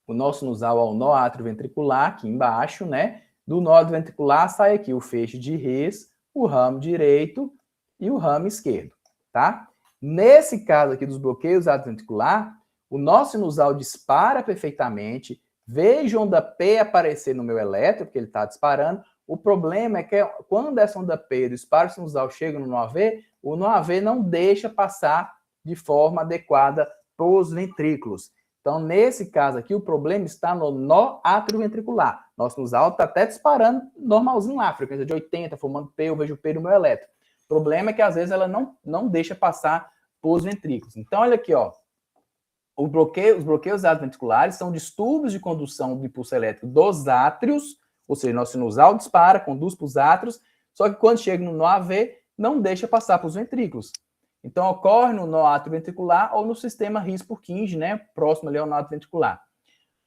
o nó sinusal ao nó atrioventricular, aqui embaixo, né? Do nó atrioventricular sai aqui o feixe de His, o ramo direito e o ramo esquerdo, tá? Nesse caso aqui dos bloqueios atrioventricular, o nó sinusal dispara perfeitamente, vejo onda P aparecer no meu eletro, porque ele está disparando. O problema é que quando essa onda P do disparo sinusal chega no nó AV, o nó AV não deixa passar de forma adequada para os ventrículos. Então, nesse caso aqui, o problema está no nó atrioventricular. Nosso sinusal está até disparando normalzinho lá, frequência de 80, formando P, eu vejo P no meu eletro. O problema é que, às vezes, ela não deixa passar para os ventrículos. Então, olha aqui, ó. Os bloqueios atrioventriculares são distúrbios de condução do impulso elétrico dos átrios, ou seja, nosso sinusal dispara, conduz para os átrios, só que quando chega no nó AV, não deixa passar para os ventrículos. Então, ocorre no nó atrioventricular ou no sistema His-Purkinje, né, próximo ali ao nó atrioventricular.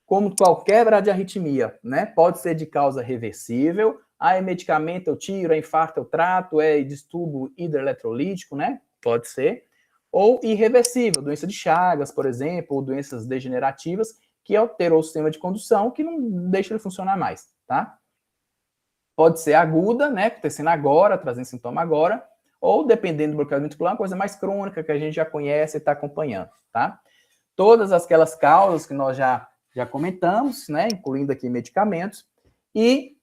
Como qualquer bradiarritmia, né, pode ser de causa reversível, é medicamento eu tiro, é infarto eu trato, é distúrbio hidroeletrolítico, né, pode ser, ou irreversível, doença de Chagas, por exemplo, ou doenças degenerativas, que alterou o sistema de condução, que não deixa ele funcionar mais, tá? Pode ser aguda, né, acontecendo agora, trazendo sintoma agora, ou, dependendo do bloqueio atrioventricular, uma coisa mais crônica, que a gente já conhece e está acompanhando, tá? Todas aquelas causas que nós já comentamos, né, incluindo aqui medicamentos, e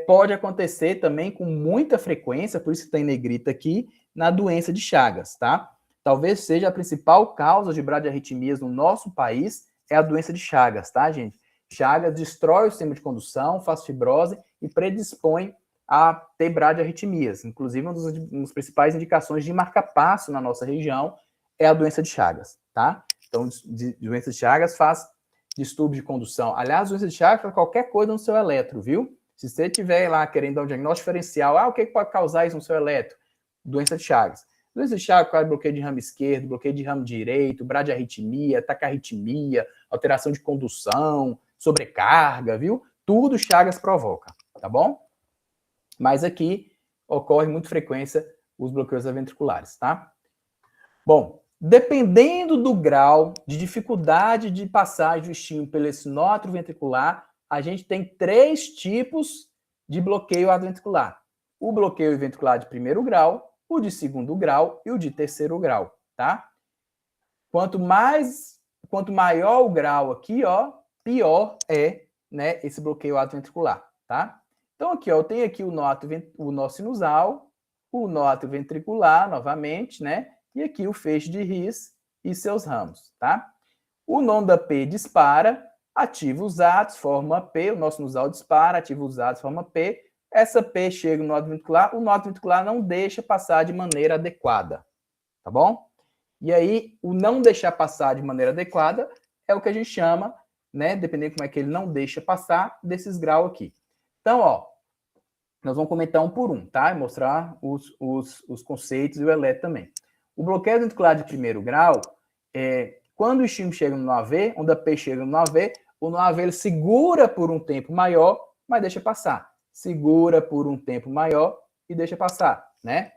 pode acontecer também com muita frequência, por isso que está em negrita aqui, na doença de Chagas, tá? Talvez seja a principal causa de bradiarritmias no nosso país, é a doença de Chagas, tá, gente? Chagas destrói o sistema de condução, faz fibrose e predispõe a ter bradiarritmias. Inclusive, uma das principais indicações de marca-passo na nossa região é a doença de Chagas, tá? Então, doença de Chagas faz distúrbio de condução. Aliás, doença de Chagas faz qualquer coisa no seu eletro, viu? Se você estiver lá querendo dar um diagnóstico diferencial, o que pode causar isso no seu eletro? Doença de Chagas. Doença de Chagas causa bloqueio de ramo esquerdo, bloqueio de ramo direito, bradiarritmia, tacarritmia, alteração de condução, sobrecarga, viu? Tudo Chagas provoca, tá bom? Mas aqui ocorre muito frequência os bloqueios aventriculares, tá? Bom, dependendo do grau de dificuldade de passagem do estímulo pelo esse nó atrioventricular, a gente tem 3 tipos de bloqueio atrioventricular. O bloqueio ventricular de primeiro grau, o de segundo grau e o de terceiro grau, tá? Quanto maior o grau aqui, ó, pior é, né, esse bloqueio atrioventricular, tá? Então, aqui, ó, eu tenho aqui o nó sinusal, o nó atrioventricular, novamente, né? E aqui o feixe de His e seus ramos, tá? O nó da P dispara, ativa os átomos, forma P, o nosso sinusal dispara, ativa os átomos, forma P, essa P chega no nó ventricular, o nó ventricular não deixa passar de maneira adequada, tá bom? E aí, o não deixar passar de maneira adequada é o que a gente chama, né, dependendo de como é que ele não deixa passar, desses graus aqui. Então, ó, nós vamos comentar um por um, tá? E mostrar os conceitos e o elétron também. O bloqueio ventricular de primeiro grau, quando o estímulo chega no AV, onde a P chega no AV, o no AV ele segura por um tempo maior, mas deixa passar. Segura por um tempo maior e deixa passar, né?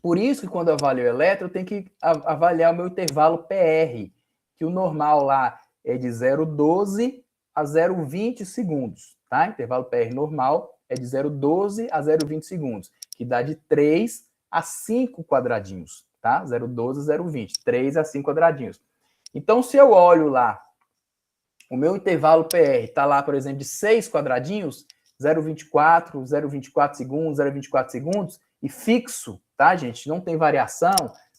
Por isso que quando eu avalio o elétron, eu tenho que avaliar o meu intervalo PR, que o normal lá é de 0,12 a 0,20 segundos, tá? Intervalo PR normal é de 0,12 a 0,20 segundos, que dá de 3 a 5 quadradinhos, tá? 0,12 a 0,20, 3 a 5 quadradinhos. Então, se eu olho lá, o meu intervalo PR está lá, por exemplo, de 6 quadradinhos, 0,24, 0,24 segundos, 0,24 segundos, e fixo, tá, gente? Não tem variação,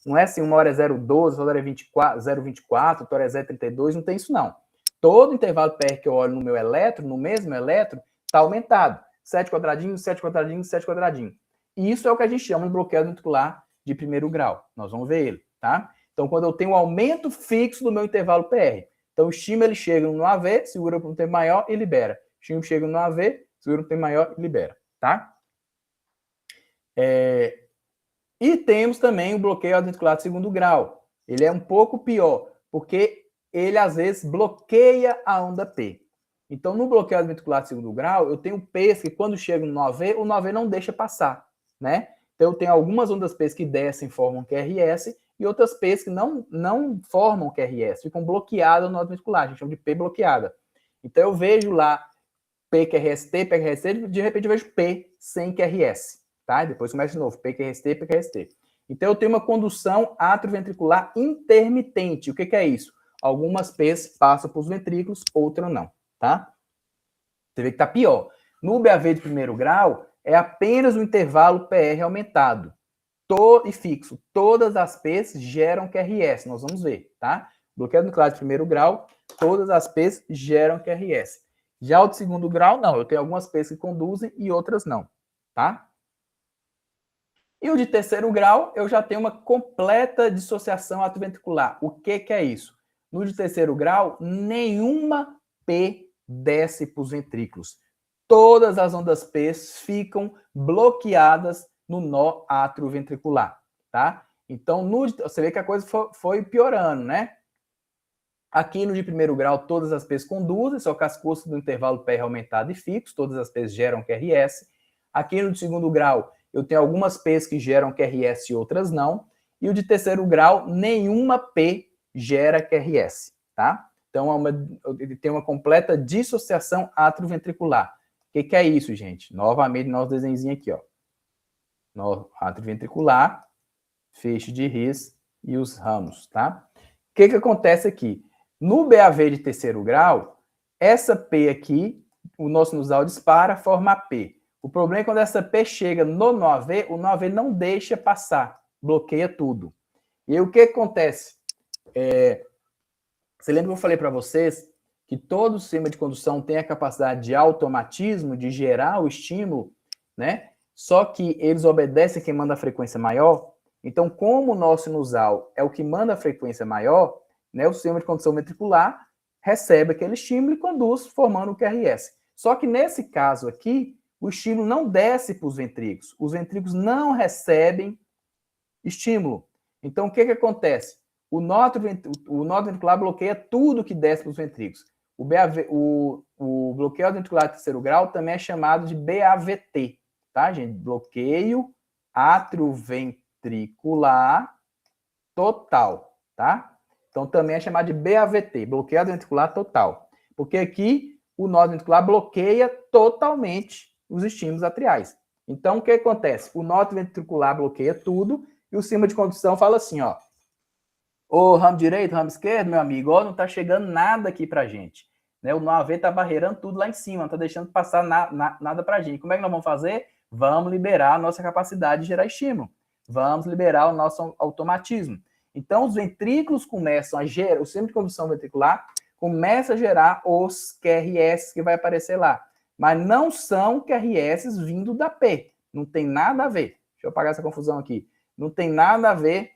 não é assim, uma hora é 0,12, outra hora é 0,24, outra hora é 0,32, não tem isso não. Todo intervalo PR que eu olho no meu elétron, no mesmo elétron, está aumentado. 7 quadradinhos, 7 quadradinhos, 7 quadradinhos. E isso é o que a gente chama de bloqueio ventricular de primeiro grau. Nós vamos ver ele, tá? Então, quando eu tenho um aumento fixo do meu intervalo PR, então o estímulo ele chega no AV, segura por um tempo maior e libera. O estímulo chega no AV, segura por um tempo maior e libera, tá? E temos também o bloqueio ventricular de segundo grau. Ele é um pouco pior, porque ele às vezes bloqueia a onda P. Então, no bloqueio ventricular de segundo grau, eu tenho P's que quando chegam no AV, o AV não deixa passar, né? Então, eu tenho algumas ondas P's que descem e formam QRS e outras P's que não formam QRS, ficam bloqueadas no nó ventricular, a gente chama de P bloqueada. Então, eu vejo lá PQRST, PQRST, de repente eu vejo P sem QRS, tá? E depois começa de novo, PQRST, PQRST. Então, eu tenho uma condução atrioventricular intermitente. O que é isso? Algumas P's passam para os ventrículos, outras não, tá? Você vê que tá pior. No BAV de primeiro grau, é apenas o intervalo PR aumentado. E fixo. Todas as P's geram QRS, nós vamos ver, tá? Bloqueio ventricular de primeiro grau, todas as P's geram QRS. Já o de segundo grau, não. Eu tenho algumas P's que conduzem e outras não, tá? E o de terceiro grau, eu já tenho uma completa dissociação atrioventricular. O que é isso? No de terceiro grau, nenhuma P desce para os ventrículos. Todas as ondas P ficam bloqueadas no nó atrioventricular, tá? Então, você vê que a coisa foi piorando, né? Aqui no de primeiro grau, todas as P's conduzem, só que as custas do intervalo PR aumentado e fixo, todas as P's geram QRS. Aqui no de segundo grau, eu tenho algumas P's que geram QRS e outras não. E o de terceiro grau, nenhuma P gera QRS, tá? Então, ele tem uma completa dissociação atrioventricular. O que é isso, gente? Novamente, nosso desenhozinho aqui, ó. Nó atrioventricular, feixe de His e os ramos, tá? O que acontece aqui? No BAV de terceiro grau, essa P aqui, o nosso sinusal dispara, forma P. O problema é quando essa P chega no nó AV, o nó AV não deixa passar, bloqueia tudo. E aí, o que acontece? Você lembra que eu falei para vocês que todo sistema de condução tem a capacidade de automatismo, de gerar o estímulo, né? Só que eles obedecem quem manda a frequência maior. Então, como o nosso sinusal é o que manda a frequência maior, né, o sistema de condução ventricular recebe aquele estímulo e conduz, formando o QRS. Só que nesse caso aqui, o estímulo não desce para os ventrículos. Os ventrículos não recebem estímulo. Então, o que acontece? O nó ventricular bloqueia tudo que desce para os ventrículos. O bloqueio ventricular de terceiro grau também é chamado de BAVT, tá, gente? Bloqueio atrioventricular total, tá? Então, também é chamado de BAVT, bloqueio ventricular total. Porque aqui, o nó ventricular bloqueia totalmente os estímulos atriais. Então, o que acontece? O nó ventricular bloqueia tudo e o sistema de condução fala assim, ó. Ô, ramo direito, ramo esquerdo, meu amigo, ó, não tá chegando nada aqui pra gente. Né? O nó AV tá barreirando tudo lá em cima, não tá deixando passar nada pra gente. Como é que nós vamos fazer? Vamos liberar a nossa capacidade de gerar estímulo. Vamos liberar o nosso automatismo. Então, os ventrículos começam a gerar, o sistema de condução ventricular começa a gerar os QRS que vai aparecer lá. Mas não são QRS vindo da P. Não tem nada a ver. Deixa eu apagar essa confusão aqui. Não tem nada a ver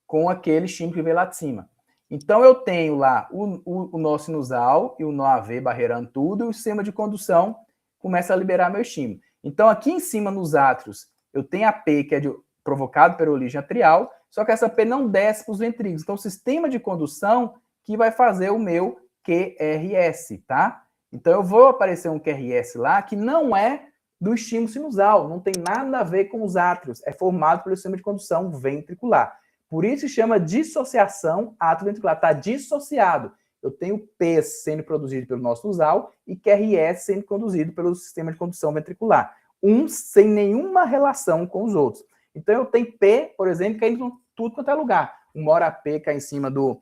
com aquele estímulo que veio lá de cima. Então, eu tenho lá o nó sinusal e o nó AV barreirando tudo, e o sistema de condução começa a liberar meu estímulo. Então, aqui em cima, nos átrios, eu tenho a P, que é provocado pela origem atrial, só que essa P não desce para os ventrículos. Então, o sistema de condução que vai fazer o meu QRS, tá? Então, eu vou aparecer um QRS lá que não é do estímulo sinusal, não tem nada a ver com os átrios, é formado pelo sistema de condução ventricular. Por isso se chama dissociação atrioventricular, está dissociado. Eu tenho P sendo produzido pelo nó sinusal e QRS sendo conduzido pelo sistema de condução ventricular. Um sem nenhuma relação com os outros. Então eu tenho P, por exemplo, caindo em tudo quanto é lugar. Uma hora P cai em cima do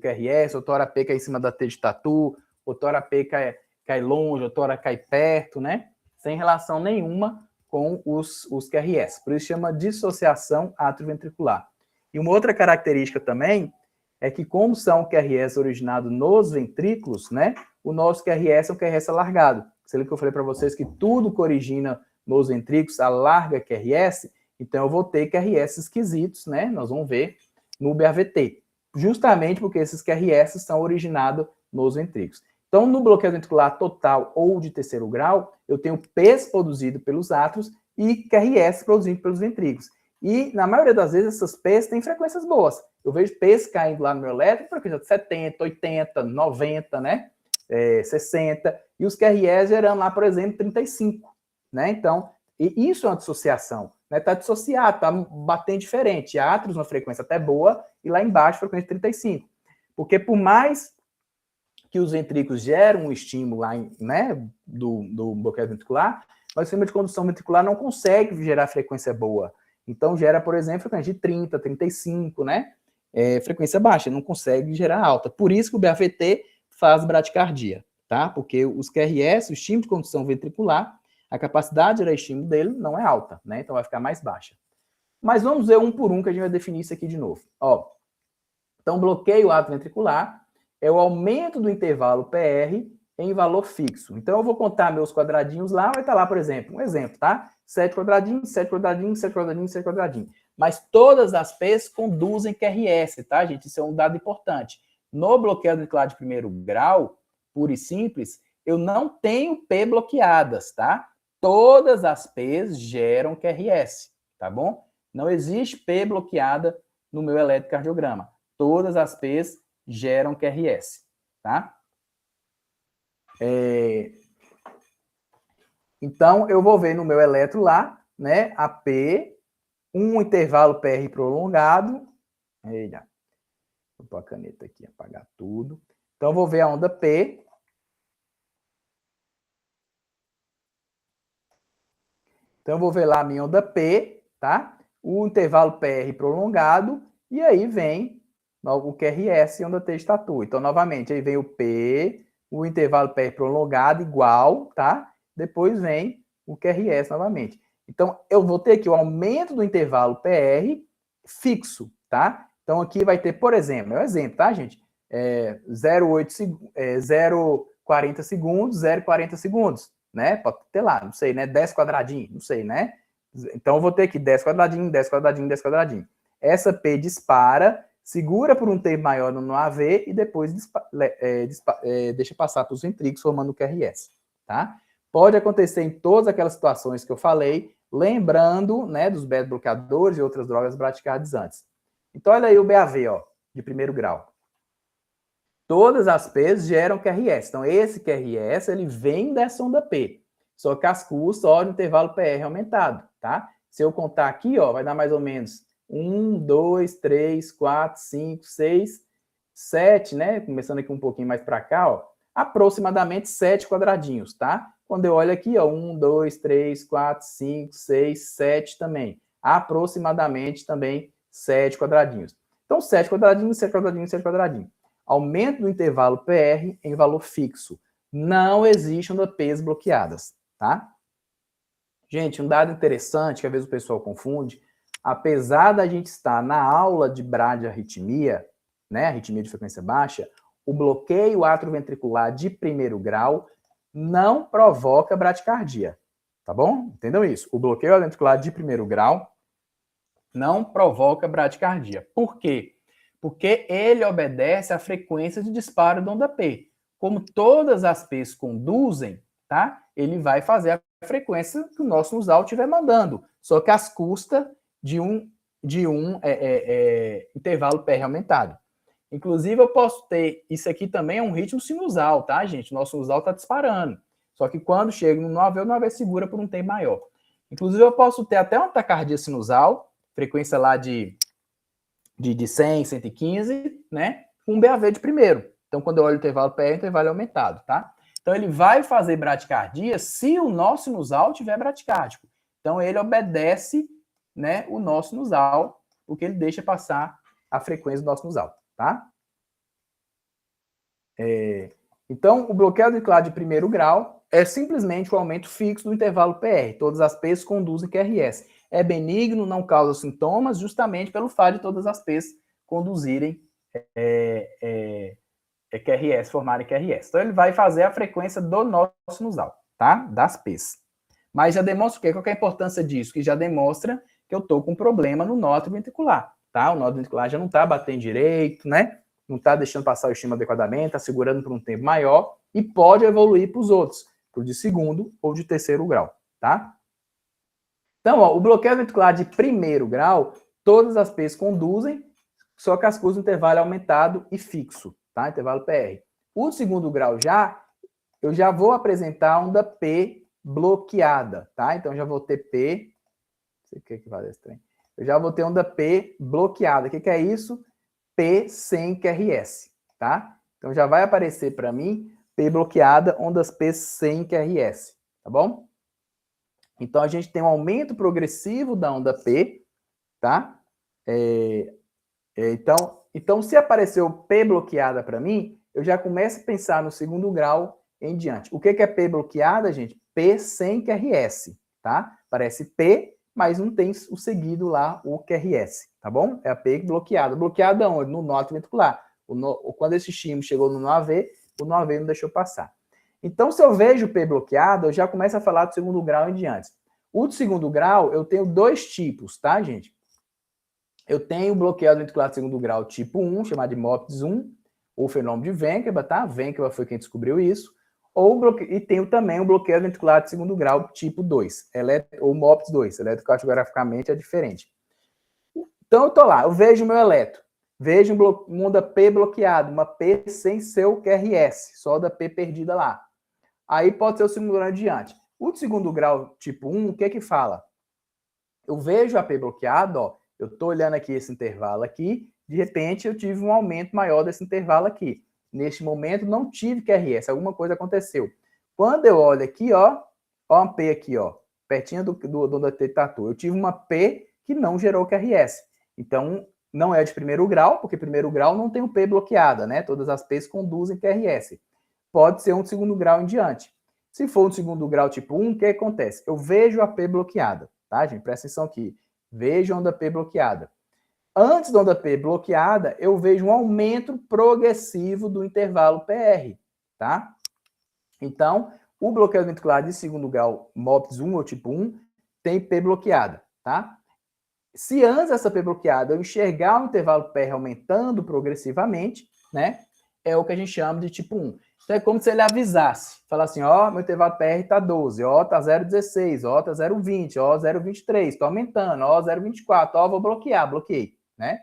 QRS, outra hora P cai em cima da T de tatu, outra hora P cai longe, outra hora cai perto, né? Sem relação nenhuma com os QRS. Por isso chama dissociação atrioventricular. E uma outra característica também é que, como são QRS originados nos ventrículos, né? O nosso QRS é um QRS alargado. Você lembra que eu falei para vocês que tudo que origina nos ventrículos alarga QRS? Então eu vou ter QRS esquisitos, né? Nós vamos ver no BAVT. Justamente porque esses QRS são originados nos ventrículos. Então, no bloqueio ventricular total ou de terceiro grau, eu tenho P's produzido pelos átrios e QRS produzido pelos ventrículos. E, na maioria das vezes, essas P's têm frequências boas. Eu vejo P's caindo lá no meu elétrico, frequência de 70, 80, 90, né? 60. E os QRS gerando lá, por exemplo, 35. Né? Então, e isso é uma dissociação. Né? Está dissociado, está batendo diferente. Átrios, uma frequência até boa, e lá embaixo, frequência 35. Porque por mais que os ventrículos geram um estímulo lá, né, do bloqueio ventricular, mas o sistema de condução ventricular não consegue gerar frequência boa. Então, gera, por exemplo, frequência de 30, 35, né? Frequência baixa, não consegue gerar alta. Por isso que o BAVT faz bradicardia, tá? Porque os QRS, o estímulo de condução ventricular, a capacidade de gerar estímulo dele não é alta, né? Então, vai ficar mais baixa. Mas vamos ver um por um, que a gente vai definir isso aqui de novo. Ó, então, bloqueio atrioventricular é o aumento do intervalo PR em valor fixo. Então, eu vou contar meus quadradinhos lá, vai estar lá, por exemplo, um exemplo, tá? 7 quadradinhos, 7 quadradinhos, 7 quadradinhos, 7 quadradinhos. Mas todas as P's conduzem QRS, tá, gente? Isso é um dado importante. No bloqueio ventricular de primeiro grau, puro e simples, eu não tenho P bloqueadas, tá? Todas as P's geram QRS, tá bom? Não existe P bloqueada no meu eletrocardiograma. Todas as P's geram QRS, tá? Então, eu vou ver no meu eletro lá, né, a P, um intervalo PR prolongado. Eita, vou pôr a caneta aqui, apagar tudo. Então, eu vou ver a onda P. Então, eu vou ver lá a minha onda P, tá? O intervalo PR prolongado, e aí vem o QRS e onda T de tatu. Então, novamente, aí vem o P, o intervalo PR prolongado igual, tá? Depois vem o QRS novamente. Então, eu vou ter aqui o aumento do intervalo PR fixo, tá? Então, aqui vai ter, por exemplo, é um exemplo, tá, gente? 0,40 segundos, 0,40 segundos, né? Pode ter lá, não sei, né? 10 quadradinhos, não sei, né? Então, eu vou ter aqui 10 quadradinhos, 10 quadradinhos, 10 quadradinhos. Essa P dispara, segura por um tempo maior no AV e depois deixa passar para os ventrículos, formando o QRS, tá? Pode acontecer em todas aquelas situações que eu falei, lembrando, né, dos beta-bloqueadores e outras drogas bradicardizantes. Então, olha aí o BAV, ó, de primeiro grau. Todas as P's geram QRS. Então, esse QRS, ele vem dessa onda P. Só que as Q's só no intervalo PR aumentado, tá? Se eu contar aqui, ó, vai dar mais ou menos 1, 2, 3, 4, 5, 6, 7, né? Começando aqui um pouquinho mais para cá, ó. Aproximadamente 7 quadradinhos, tá? Quando eu olho aqui, ó, 1, 2, 3, 4, 5, 6, 7 também. Aproximadamente também 7 quadradinhos. Então, 7 quadradinhos, 7 quadradinhos, 7 quadradinhos. Aumento do intervalo PR em valor fixo. Não existe onda P's bloqueadas, tá? Gente, um dado interessante, que às vezes o pessoal confunde, apesar da gente estar na aula de bradiarritmia, né, arritmia de frequência baixa, o bloqueio atrioventricular de primeiro grau não provoca bradicardia, tá bom? Entendam isso? O bloqueio atrioventricular de primeiro grau não provoca bradicardia. Por quê? Porque ele obedece à frequência de disparo da onda P. Como todas as P's conduzem, tá? Ele vai fazer a frequência que o nosso sinusal estiver mandando, só que às custas de um intervalo PR aumentado. Inclusive, eu posso ter... Isso aqui também é um ritmo sinusal, tá, gente? O nosso sinusal está disparando. Só que quando chega no 9V, o 9V segura por um tempo maior. Inclusive, eu posso ter até uma taquicardia sinusal, frequência lá de 100, 115, né? Com um BAV de primeiro. Então, quando eu olho o intervalo PR, o intervalo é aumentado, tá? Então, ele vai fazer bradicardia se o nosso sinusal tiver bradicárdico. Então, ele obedece, né, o nosso sinusal, porque ele deixa passar a frequência do nosso sinusal, tá? Então, o bloqueio auricular de primeiro grau é simplesmente o aumento fixo do intervalo PR. Todas as P's conduzem QRS. É benigno, não causa sintomas, justamente pelo fato de todas as P's conduzirem QRS, formarem QRS. Então, ele vai fazer a frequência do nosso sinusal, tá? Das P's. Mas já demonstra o quê? Qual que é a importância disso? Que já demonstra que eu estou com um problema no nó atrioventricular, tá? O nó atrioventricular já não está batendo direito, né? Não está deixando passar o estímulo adequadamente, está segurando por um tempo maior e pode evoluir para os outros, para o de segundo ou de terceiro grau, tá? Então, ó, o bloqueio ventricular de primeiro grau, todas as P's conduzem, só que as custas do intervalo é aumentado e fixo, tá? Intervalo PR. O segundo grau eu já vou apresentar onda P bloqueada, tá? Então, já vou ter P, não sei o que vale esse trem. Eu já vou ter onda P bloqueada. O que é isso? P sem QRS, tá? Então, já vai aparecer para mim P bloqueada, ondas P sem QRS, tá bom? Então, a gente tem um aumento progressivo da onda P, tá? Então, se apareceu P bloqueada para mim, eu já começo a pensar no segundo grau em diante. O que é P bloqueada, gente? P sem QRS, tá? Parece P, mas não tem o seguido lá, o QRS, tá bom? É a P bloqueada. Bloqueada onde? No nó atrioventricular. Quando esse estímulo chegou no AV, o nó AV não deixou passar. Então, se eu vejo P bloqueado, eu já começo a falar do segundo grau em diante. O do segundo grau, eu tenho dois tipos, tá, gente? Eu tenho o bloqueio ventricular de segundo grau tipo 1, chamado de MOPS 1, ou fenômeno de Wenkeba, tá? Wenkeba foi quem descobriu isso. E tenho também o bloqueio ventricular de segundo grau tipo 2, ou MOPS 2, eletrocardiográficamente é diferente. Então, eu tô lá, eu vejo o meu eletro, vejo uma onda P bloqueada, uma P sem seu QRS, só da P perdida lá. Aí pode ser o segundo grau adiante. O de segundo grau tipo 1, o que que fala? Eu vejo a P bloqueada, ó, eu tô olhando aqui esse intervalo aqui, de repente eu tive um aumento maior desse intervalo aqui. Neste momento não tive QRS, alguma coisa aconteceu. Quando eu olho aqui, ó uma P aqui, ó, pertinho do onda T tatu, eu tive uma P que não gerou QRS. Então, não é de primeiro grau, porque primeiro grau não tem o P bloqueada, né? Todas as P's conduzem QRS. Pode ser um de segundo grau em diante. Se for um de segundo grau tipo 1, o que acontece? Eu vejo a P bloqueada, tá, gente? Presta atenção aqui. Vejo a onda P bloqueada. Antes da onda P bloqueada, eu vejo um aumento progressivo do intervalo PR, tá? Então, o bloqueio ventricular de segundo grau MOPS 1 ou tipo 1 tem P bloqueada, tá? Se antes dessa P bloqueada eu enxergar o intervalo PR aumentando progressivamente, né? É o que a gente chama de tipo 1. Então é como se ele avisasse, falasse assim, ó, meu intervalo PR tá 12, ó, tá 0,16, ó, tá 0,20, ó, 0,23, tô aumentando, ó, 0,24, ó, vou bloquear, bloqueei, né?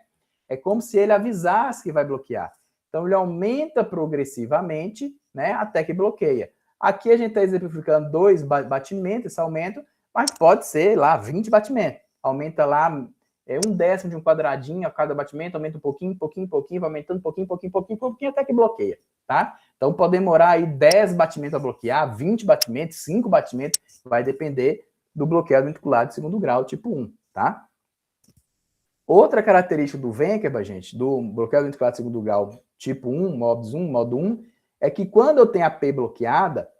É como se ele avisasse que vai bloquear. Então ele aumenta progressivamente, né, até que bloqueia. Aqui a gente está exemplificando 2 batimentos, esse aumento, mas pode ser lá 20 batimentos. Aumenta lá 1/10 de um quadradinho a cada batimento, aumenta um pouquinho, vai aumentando um pouquinho, até que bloqueia, tá? Então pode demorar aí 10 batimentos a bloquear, 20 batimentos, 5 batimentos, vai depender do bloqueio ventricular de segundo grau, tipo 1, tá? Outra característica do Wenkeba, gente, do bloqueio ventricular de segundo grau, tipo 1, MOPS 1, modo 1, é que quando eu tenho a P bloqueada,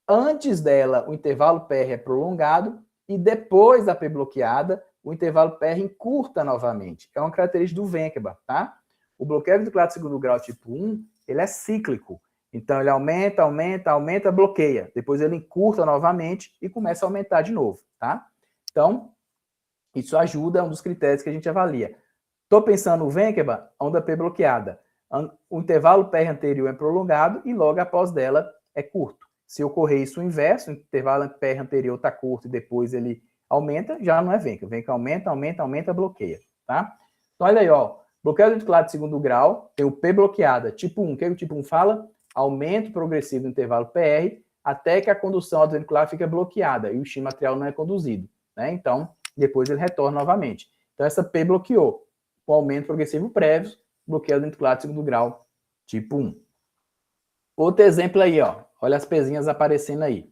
antes dela o intervalo PR é prolongado e depois da P bloqueada, o intervalo PR encurta novamente. É uma característica do Ventquebach, tá? O bloqueio ventricular de segundo grau tipo 1, ele é cíclico. Então, ele aumenta, aumenta, aumenta, bloqueia. Depois ele encurta novamente e começa a aumentar de novo, tá? Então, isso ajuda, é um dos critérios que a gente avalia. Estou pensando no Ventquebach, onda P bloqueada. O intervalo PR anterior é prolongado e logo após dela é curto. Se ocorrer isso o inverso, o intervalo PR anterior está curto e depois ele aumenta, já não é Ventquebach. Ventquebach aumenta, aumenta, aumenta, bloqueia, tá? Então, olha aí, ó. Bloqueio ventricular de segundo grau, tem o P bloqueada, tipo 1. O que o tipo 1 fala? Aumento progressivo do intervalo PR até que a condução ventricular fica bloqueada e o estímulo arterial não é conduzido, né? Então, depois ele retorna novamente. Então, essa P bloqueou. O aumento progressivo prévio, bloqueio ventricular de segundo grau, tipo 1. Outro exemplo aí, ó. Olha as pezinhas aparecendo aí.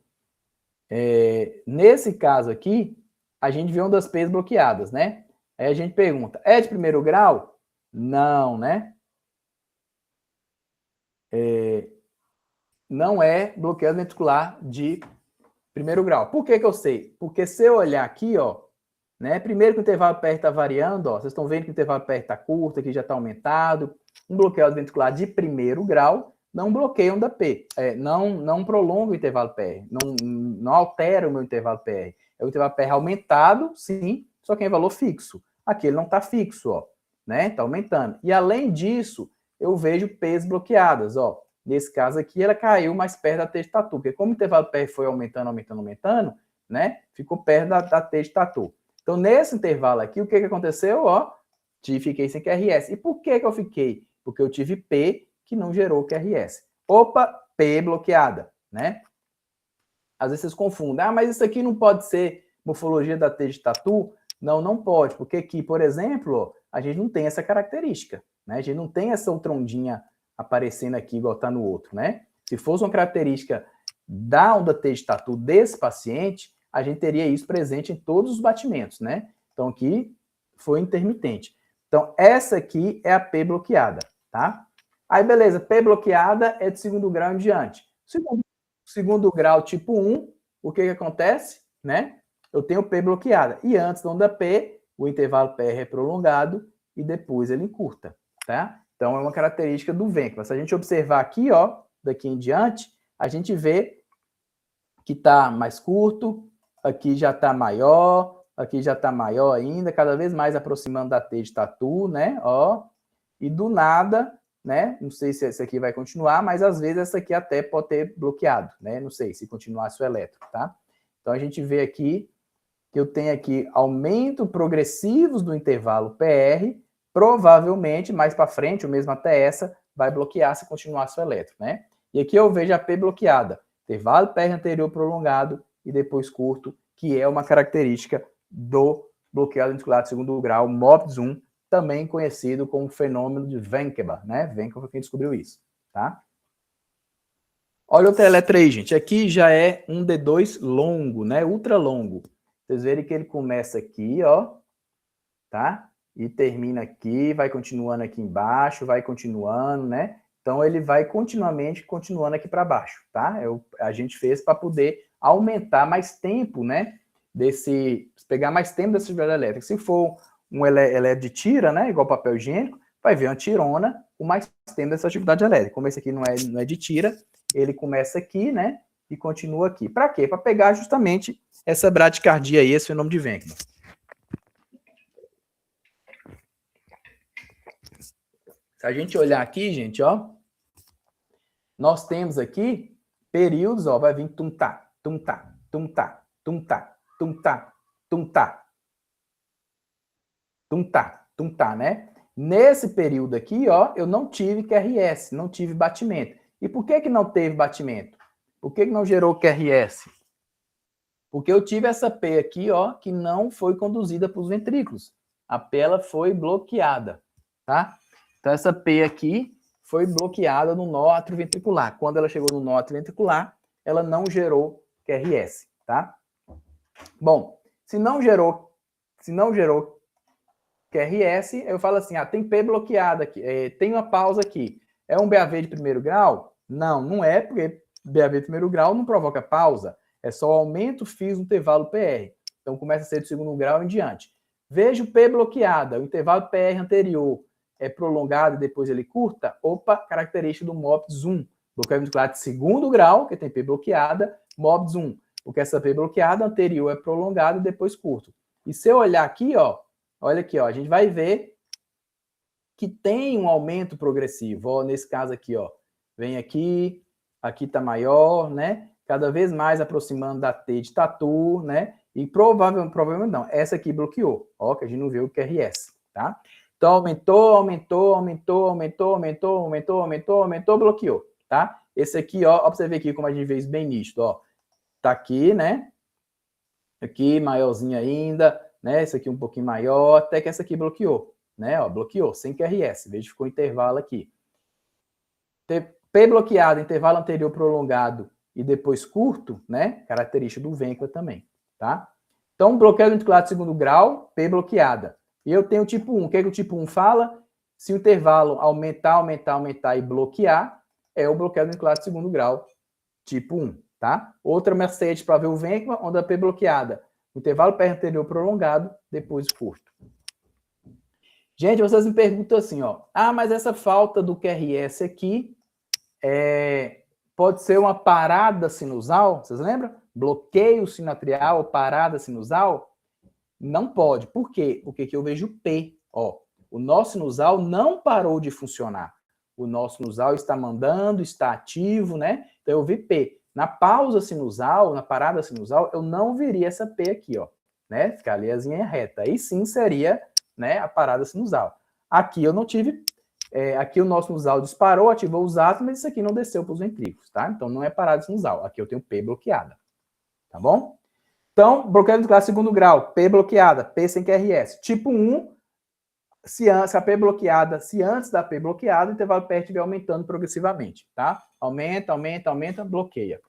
Nesse caso aqui, a gente vê uma das P's bloqueadas, né? Aí a gente pergunta, é de primeiro grau? Não, né? Não é bloqueio ventricular de primeiro grau. Por que que eu sei? Porque se eu olhar aqui, ó, né? Primeiro que o intervalo PR está variando, ó, vocês estão vendo que o intervalo PR está curto, aqui já está aumentado. Um bloqueio ventricular de primeiro grau não bloqueia onda P, não prolonga o intervalo PR, não altera o meu intervalo PR. É o intervalo PR aumentado, sim, só que em valor fixo. Aqui ele não está fixo, ó, né? Está aumentando. E além disso, eu vejo P's bloqueadas, ó. Nesse caso aqui, ela caiu mais perto da T de tatu, porque como o intervalo PR foi aumentando, aumentando, aumentando, né? Ficou perto da T de tatu. Então, nesse intervalo aqui, o que aconteceu? Ó, fiquei sem QRS. E por que que eu fiquei? Porque eu tive P que não gerou QRS. Opa, P bloqueada, né? Às vezes vocês confundem. Ah, mas isso aqui não pode ser morfologia da T de tatu? Não, não pode, porque aqui, por exemplo, ó, a gente não tem essa característica, né? A gente não tem essa outra ondinha aparecendo aqui igual está no outro, né? Se fosse uma característica da onda T de tatu desse paciente, a gente teria isso presente em todos os batimentos, né? Então, aqui foi intermitente. Então, essa aqui é a P bloqueada, tá? Aí, beleza, P bloqueada é de segundo grau em diante. Segundo grau tipo 1, o que acontece, né? Eu tenho P bloqueada. E antes da onda P, o intervalo PR é prolongado e depois ele encurta, tá? Então, é uma característica do Ventquebach. Se a gente observar aqui, ó, daqui em diante, a gente vê que está mais curto, aqui já está maior, aqui já está maior ainda, cada vez mais aproximando da T de tatu, né? Ó, e do nada, né? Não sei se essa aqui vai continuar, mas às vezes essa aqui até pode ter bloqueado, né? Não sei se continuasse o elétrico, tá? Então a gente vê aqui que eu tenho aqui aumento progressivos do intervalo PR, provavelmente mais para frente, ou mesmo até essa, vai bloquear se continuasse o elétrico, né? E aqui eu vejo a P bloqueada, intervalo PR anterior prolongado e depois curto, que é uma característica do bloqueio ventricular de segundo grau, MOPS1, também conhecido como fenômeno de Ventquebach, né? Ventquebach foi quem descobriu isso, tá? Olha outra letra aí, gente. Aqui já é um D2 longo, né? Ultra longo. Vocês verem que ele começa aqui, ó, tá? E termina aqui, vai continuando aqui embaixo, vai continuando, né? Então, ele vai continuando aqui para baixo, tá? A gente fez para poder aumentar mais tempo, né? Pegar mais tempo dessa atividade elétrica. Se for ela é de tira, né? Igual papel higiênico, vai ver uma tirona com mais tempo dessa atividade elétrica. Como esse aqui não é de tira, ele começa aqui, né? E continua aqui. Para quê? Para pegar justamente essa bradicardia aí, esse fenômeno de Ventquebach. Se a gente olhar aqui, gente, ó, nós temos aqui períodos, ó, vai vir tum-tá, tum-tá, tum-tá, tum-tá, tum-tá, tum-tá, tum-tá, tum-tá, né? Nesse período aqui, ó, eu não tive QRS, não tive batimento. E por que que não teve batimento? Por que que não gerou QRS? Porque eu tive essa P aqui, ó, que não foi conduzida para os ventrículos. A P, ela foi bloqueada, tá? Então, essa P aqui foi bloqueada no nó atrioventricular. Quando ela chegou no nó atrioventricular, ela não gerou QRS, tá? Bom, se não gerou QRS, eu falo assim, tem P bloqueada aqui, tem uma pausa aqui. É um BAV de primeiro grau? Não, não é, porque BAV de primeiro grau não provoca pausa. É só o aumento físico do intervalo PR. Então, começa a ser de segundo grau em diante. Vejo P bloqueada, o intervalo PR anterior é prolongado e depois ele curta. Opa, característica do MOPS 1. Bloqueio ventricular de segundo grau, que tem P bloqueada, MOPS 1. Porque essa P bloqueada anterior é prolongado e depois curto. E se eu olhar aqui, ó, olha aqui, ó, a gente vai ver que tem um aumento progressivo. Ó, nesse caso aqui, ó, vem aqui tá maior, né? Cada vez mais aproximando da T de tatu, né? E provavelmente não, essa aqui bloqueou, ó, que a gente não vê o QRS, tá? Então aumentou, bloqueou, tá? Esse aqui, ó, pra você ver aqui como a gente vê isso bem nítido, ó. Tá aqui, né? Aqui, maiorzinho ainda, né? Esse aqui um pouquinho maior, até que essa aqui bloqueou, né? Ó, bloqueou, sem QRS, veja que ficou intervalo aqui. P bloqueado, intervalo anterior prolongado e depois curto, né? Característica do vêncula também, tá? Então, bloqueio ventricular de segundo grau, P bloqueada. E eu tenho o tipo 1. O que é que o tipo 1 fala? Se o intervalo aumentar e bloquear, é o bloqueio ventricular de segundo grau, tipo 1, tá? Outra Mercedes para ver o vêncula, onda P bloqueada. O intervalo PR anterior prolongado, depois curto. Gente, vocês me perguntam assim, ó. Ah, mas essa falta do QRS aqui pode ser uma parada sinusal? Vocês lembram? Bloqueio sinatrial ou parada sinusal? Não pode. Por quê? Porque aqui eu vejo P. Ó, o nó sinusal não parou de funcionar. O nó sinusal está mandando, está ativo, né? Então eu vi P. Na pausa sinusal, na parada sinusal, eu não veria essa P aqui, ó, né? Ficar ali asinha reta. Aí sim seria, né, a parada sinusal. Aqui eu não tive. Aqui o nó sinusal disparou, ativou os átomos, mas isso aqui não desceu para os ventrículos, tá? Então não é parada sinusal. Aqui eu tenho P bloqueada. Tá bom? Então, bloqueio ventricular segundo grau, P bloqueada, P sem QRS. Tipo 1, se a P bloqueada, se antes da P bloqueada, o intervalo PR estiver aumentando progressivamente, tá? Aumenta, bloqueia.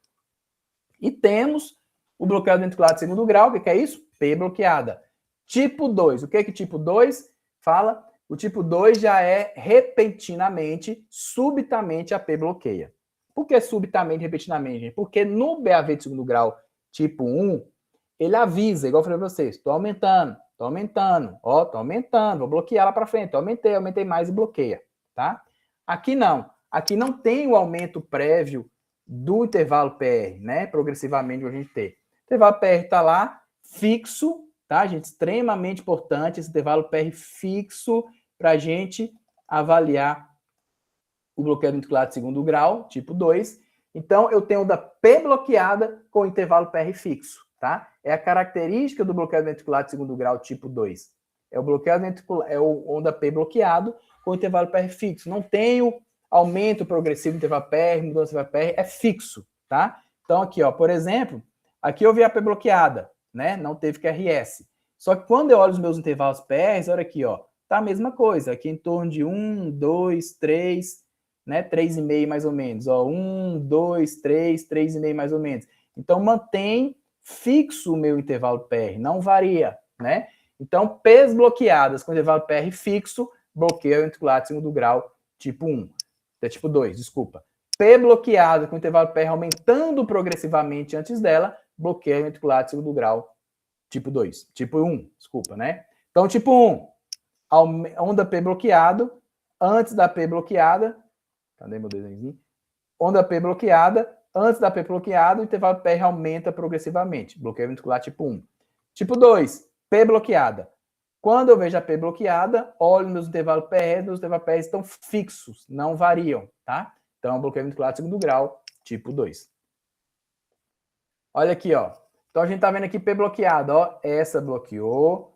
E temos o bloqueio ventricular de segundo grau, o que é isso? P bloqueada. Tipo 2, o que é que tipo 2 fala? O tipo 2 já é repentinamente, subitamente a P bloqueia. Por que subitamente, repentinamente, gente? Porque no BAV de segundo grau, tipo 1, ele avisa, igual eu falei para vocês, estou aumentando, ó, estou aumentando, vou bloquear lá para frente, aumentei mais e bloqueia, tá? Aqui não tem o aumento prévio do intervalo PR, né? Progressivamente a gente tem. O intervalo PR está lá, fixo, tá, gente? Extremamente importante esse intervalo PR fixo para a gente avaliar o bloqueio ventricular de segundo grau, tipo 2. Então, eu tenho da P bloqueada com intervalo PR fixo, tá? É a característica do bloqueio ventricular de segundo grau, tipo 2. É o bloqueio ventricular, é o onda P bloqueado com intervalo PR fixo. Não tem o aumento progressivo do intervalo PR, mudança do intervalo PR, é fixo, tá? Então, aqui, ó, por exemplo, aqui eu vi a P bloqueada, né? Não teve QRS. Só que quando eu olho os meus intervalos PRs, olha aqui, ó, tá a mesma coisa. Aqui em torno de 1, 2, 3, né? 3,5 mais ou menos. Ó, 1, 2, 3, 3,5 mais ou menos. Então, mantém fixo o meu intervalo PR, não varia, né? Então, P's bloqueadas com intervalo PR fixo, bloqueio ventricular de segundo grau, tipo 1. Tipo 2, desculpa. P bloqueada com intervalo PR aumentando progressivamente antes dela, bloqueio ventricular de segundo grau, tipo 2. Tipo 1, desculpa, né? Então, tipo 1, onda P bloqueado, antes da P bloqueada, cadê meu desenhozinho? Onda P bloqueada, antes da P bloqueada, o intervalo PR aumenta progressivamente, bloqueio ventricular tipo 1. Tipo 2, P bloqueada. Quando eu vejo a P bloqueada, olho meus intervalos PR estão fixos, não variam, tá? Então, bloqueio ventricular de segundo grau, tipo 2. Olha aqui, ó. Então, a gente tá vendo aqui P bloqueada, ó. Essa bloqueou.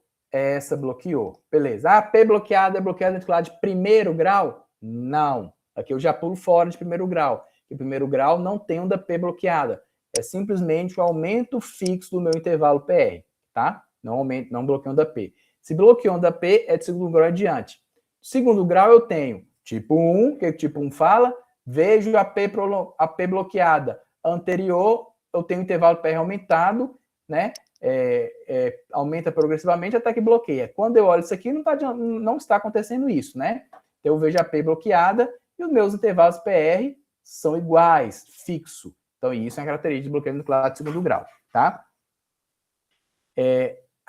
Beleza. Ah, P bloqueada é bloqueio ventricular de primeiro grau? Não. Aqui eu já pulo fora de primeiro grau. Em primeiro grau não tem onda P bloqueada. É simplesmente o aumento fixo do meu intervalo PR, tá? Não bloqueio onda P. Se bloqueou onda P, é de segundo grau adiante. Segundo grau eu tenho tipo 1, que o tipo 1 fala, vejo a P bloqueada anterior, eu tenho intervalo PR aumentado, né? Aumenta progressivamente até que bloqueia. Quando eu olho isso aqui, não está acontecendo isso, né? Então, eu vejo a P bloqueada e os meus intervalos PR são iguais, fixo. Então, isso é uma característica de bloqueio ventricular de segundo grau, tá?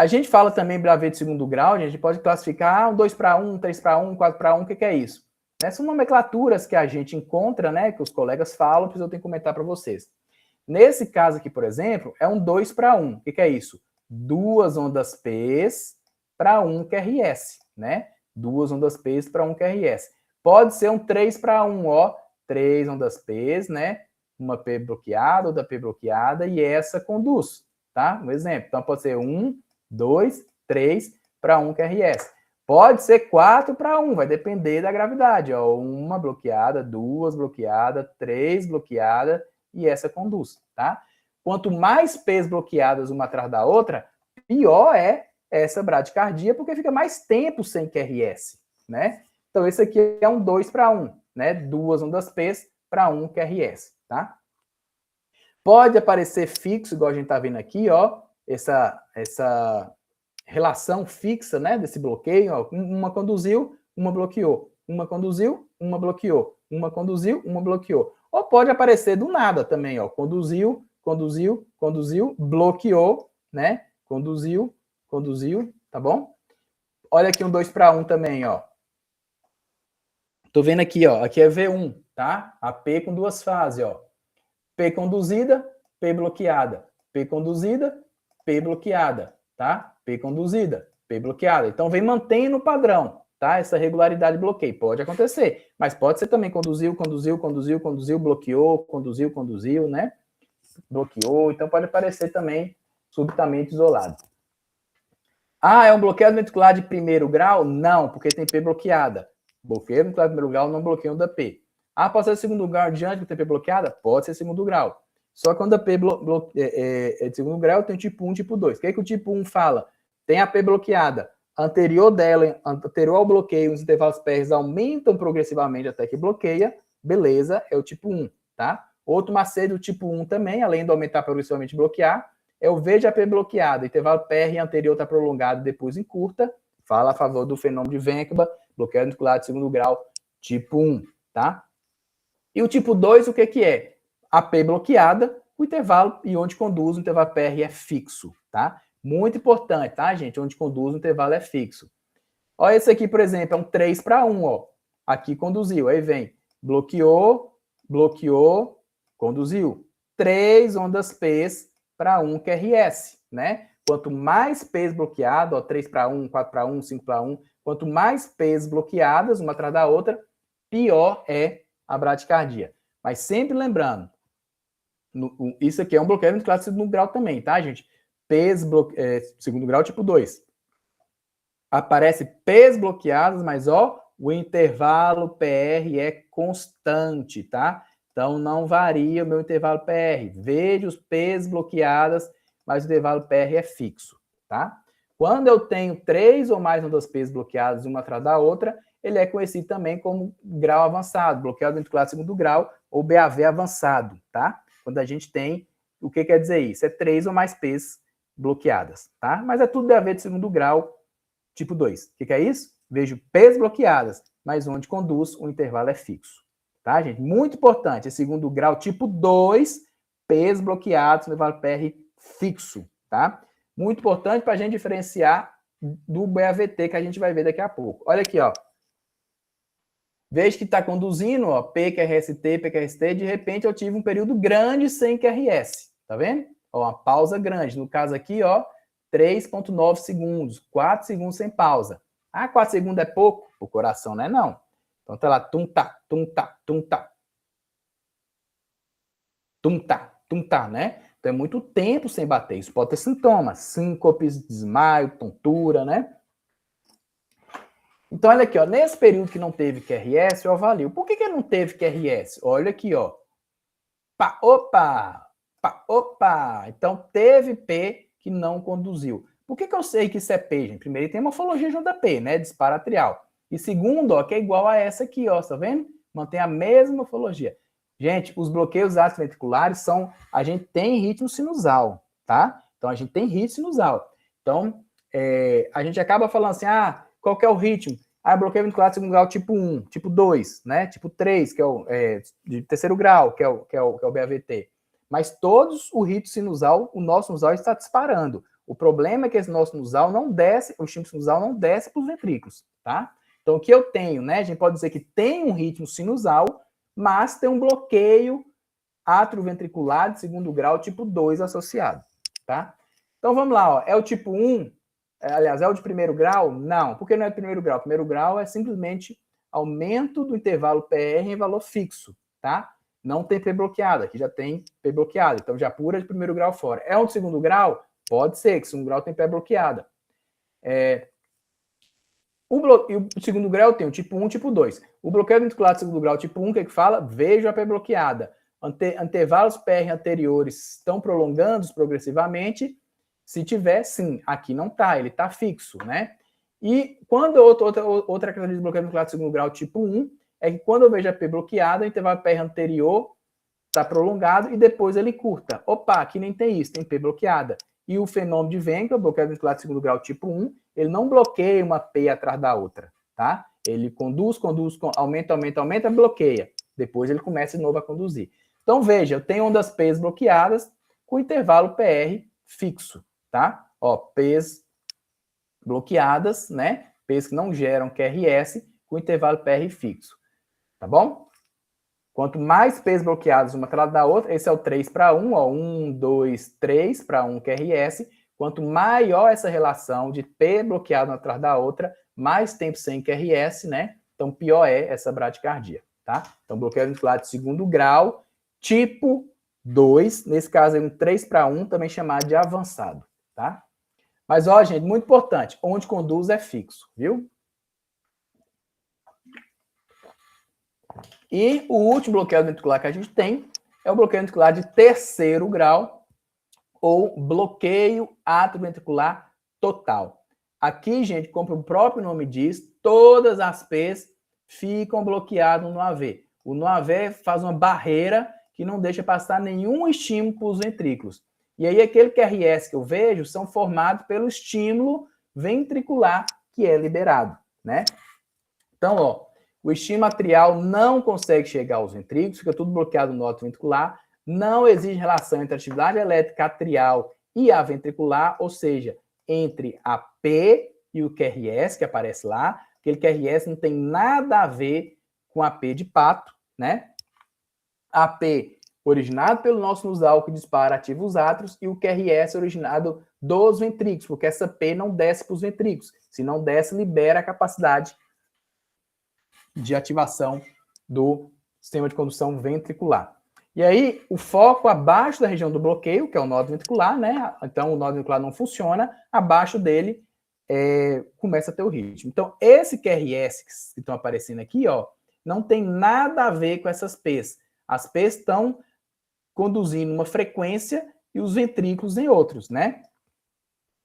A gente fala também BAV de segundo grau, a gente pode classificar um 2 para 1, 3 para 1, 4 para 1, o que é isso? São nomenclaturas que a gente encontra, né, que os colegas falam, que eu tenho que comentar para vocês. Nesse caso aqui, por exemplo, é um 2 para 1. O que é isso? 2 ondas P's para 1 QRS, né? 2 ondas P's para 1 QRS. Pode ser um 3 para 1, ó. 3 ondas P's, né? Uma P bloqueada, outra P bloqueada, e essa conduz, tá? Um exemplo. Então, pode ser 1, 2, 3 para 1 QRS. Pode ser 4 para 1, vai depender da gravidade, ó. 1 bloqueada, 2 bloqueada, 3 bloqueada, e essa conduz, tá? Quanto mais P's bloqueadas uma atrás da outra, pior é essa bradicardia, porque fica mais tempo sem QRS, né? Então, esse aqui é um 2 para 1, né? 2 ondas P's para 1 QRS, tá? Pode aparecer fixo, igual a gente tá vendo aqui, ó, essa relação fixa, né, desse bloqueio, ó, uma conduziu, uma bloqueou, uma conduziu, uma bloqueou, uma conduziu, uma bloqueou. Ou pode aparecer do nada também, ó, conduziu, conduziu, conduziu, bloqueou, né, conduziu, conduziu, tá bom? Olha aqui um 2 para 1 também, ó. Tô vendo aqui, ó, aqui é V1, tá? A P com duas fases, ó. P conduzida, P bloqueada. P conduzida, P bloqueada, tá? P conduzida, P bloqueada. Então, vem mantendo o padrão, tá? Essa regularidade de bloqueio. Pode acontecer, mas pode ser também conduziu, conduziu, conduziu, conduziu, bloqueou, conduziu, conduziu, né? Bloqueou. Então, pode aparecer também subitamente isolado. Ah, é um bloqueio ventricular de primeiro grau? Não, porque tem P bloqueada. Bloqueio ventricular de primeiro grau não bloqueia onda P. Ah, pode ser segundo grau diante do TP bloqueada? Pode ser segundo grau. Só que quando a P é de segundo grau, tem o tipo 1 e tipo 2. O que é que o tipo 1 fala? Tem a P bloqueada. Anterior dela, anterior ao bloqueio, os intervalos PRs aumentam progressivamente até que bloqueia. Beleza, é o tipo 1, tá? Outro macete do tipo 1 também, além de aumentar progressivamente e bloquear, é o V de AP bloqueada. Intervalo PR anterior está prolongado, depois encurta. Fala a favor do fenômeno de Ventkelman, bloqueio ventricular de segundo grau, tipo 1, tá? E o tipo 2, o que é? AP bloqueada, o intervalo e onde conduz o intervalo PR é fixo, tá? Muito importante, tá, gente? Onde conduz o intervalo é fixo. Olha esse aqui, por exemplo, é um 3 para 1, ó. Aqui conduziu, aí vem bloqueou, bloqueou, conduziu. 3 ondas P's para 1 QRS, né? Quanto mais P's bloqueado, ó, 3 para 1, 4 para 1, 5 para 1, quanto mais P's bloqueadas, uma atrás da outra, pior é a bradicardia. Mas sempre lembrando, isso aqui é um bloqueio ventricular de segundo grau também, tá, gente? P's segundo grau tipo 2. Aparece P's bloqueadas, mas, ó, o intervalo PR é constante, tá? Então, não varia o meu intervalo PR. Veja os P's bloqueadas, mas o intervalo PR é fixo, tá? Quando eu tenho 3 ou mais ondas P's bloqueadas uma atrás da outra, ele é conhecido também como grau avançado, bloqueio ventricular de segundo grau, ou BAV avançado, tá? Quando a gente tem, o que quer dizer isso? É 3 ou mais P's bloqueadas, tá? Mas é tudo BAV de segundo grau, tipo 2. O que é isso? Vejo P's bloqueadas, mas onde conduz, o intervalo é fixo, tá, gente? Muito importante, é segundo grau, tipo 2, P's bloqueados, intervalo PR fixo, tá? Muito importante para a gente diferenciar do BAVT, que a gente vai ver daqui a pouco. Olha aqui, ó. Veja que está conduzindo, ó, PQRST, PQRST, de repente eu tive um período grande sem QRS, tá vendo? Ó, uma pausa grande. No caso aqui, ó, 3,9 segundos, 4 segundos sem pausa. Ah, 4 segundos é pouco? O coração não é não. Então tá lá, tum-tá, tum-tá, tum-tá. Tum-tá, tum-tá, né? Então é muito tempo sem bater. Isso pode ter sintomas, síncopes, desmaio, tontura, né? Então, olha aqui, ó, nesse período que não teve QRS, eu avalio. Por que não teve QRS? Olha aqui, ó. Pá, opa! Pá, opa! Então, teve P que não conduziu. Por que eu sei que isso é P, gente? Primeiro, tem morfologia junto a P, né? Disparatrial. E segundo, ó, que é igual a essa aqui, ó. Tá vendo? Mantém a mesma morfologia. Gente, os bloqueios ácidos ventriculares são... A gente tem ritmo sinusal, tá? Então, a gente tem ritmo sinusal. Então, a gente acaba falando assim, ah... Qual que é o ritmo? Ah, bloqueio ventricular de segundo grau tipo 1, tipo 2, né? Tipo 3, que é o de terceiro grau, que é o BAVT. Mas todos o ritmo sinusal, o nosso sinusal está disparando. O problema é que esse nosso sinusal não desce, o estímulo sinusal não desce para os ventrículos, tá? Então, o que eu tenho, né? A gente pode dizer que tem um ritmo sinusal, mas tem um bloqueio atrioventricular de segundo grau tipo 2 associado, tá? Então, vamos lá, ó. É o tipo 1, aliás, é o de primeiro grau? Não. Por que não é de primeiro grau? Primeiro grau é simplesmente aumento do intervalo PR em valor fixo, tá? Não tem P bloqueado, aqui já tem P bloqueado, então já pura de primeiro grau fora. É um de segundo grau? Pode ser, que segundo grau tem P bloqueada. O segundo grau tem o tipo 1 e o tipo 2. O bloqueio ventricular de segundo grau tipo 1, o que fala? Vejo a P bloqueada. Intervalos PR anteriores estão prolongando progressivamente? Se tiver, sim. Aqui não está, ele está fixo, né? E quando outra característica de bloqueio ventricular de segundo grau tipo 1 é que quando eu vejo a P bloqueada, o intervalo PR anterior está prolongado e depois ele curta. Opa, aqui nem tem isso, tem P bloqueada. E o fenômeno de Wenck, o bloqueio ventricular de segundo grau tipo 1, ele não bloqueia uma P atrás da outra, tá? Ele conduz, aumenta, bloqueia. Depois ele começa de novo a conduzir. Então, veja, eu tenho ondas P's bloqueadas com intervalo PR fixo, tá? Ó, P's bloqueadas, né? P's que não geram QRS com intervalo PR fixo, tá bom? Quanto mais P's bloqueadas uma atrás da outra, esse é o 3 para 1, ó, 1, 2, 3 para 1 QRS. Quanto maior essa relação de P bloqueado uma atrás da outra, mais tempo sem QRS, né? Então, pior é essa bradicardia, tá? Então, bloqueio ventricular de segundo grau, tipo 2, nesse caso é um 3 para 1, também chamado de avançado, tá? Mas, ó, gente, muito importante, onde conduz é fixo, viu? E o último bloqueio ventricular que a gente tem é o bloqueio ventricular de terceiro grau, ou bloqueio atrioventricular total. Aqui, gente, como o próprio nome diz, todas as P's ficam bloqueadas no AV. O no AV faz uma barreira que não deixa passar nenhum estímulo para os ventrículos. E aí, aquele QRS que eu vejo são formados pelo estímulo ventricular que é liberado, né? Então, ó, o estímulo atrial não consegue chegar aos ventrículos, fica tudo bloqueado no atrioventricular, não existe relação entre a atividade elétrica atrial e a ventricular, ou seja, entre a P e o QRS, que aparece lá. Aquele QRS não tem nada a ver com a P de pato, né? A P originado pelo nosso sinusal que dispara ativa os átrios e o QRS originado dos ventrículos, porque essa P não desce para os ventrículos. Se não desce, libera a capacidade de ativação do sistema de condução ventricular. E aí, o foco abaixo da região do bloqueio, que é o nódo ventricular, né? Então, o nódo ventricular não funciona, abaixo dele começa a ter o ritmo. Então, esse QRS que estão aparecendo aqui, ó, não tem nada a ver com essas P's. As P's estão conduzindo uma frequência e os ventrículos em outros, né?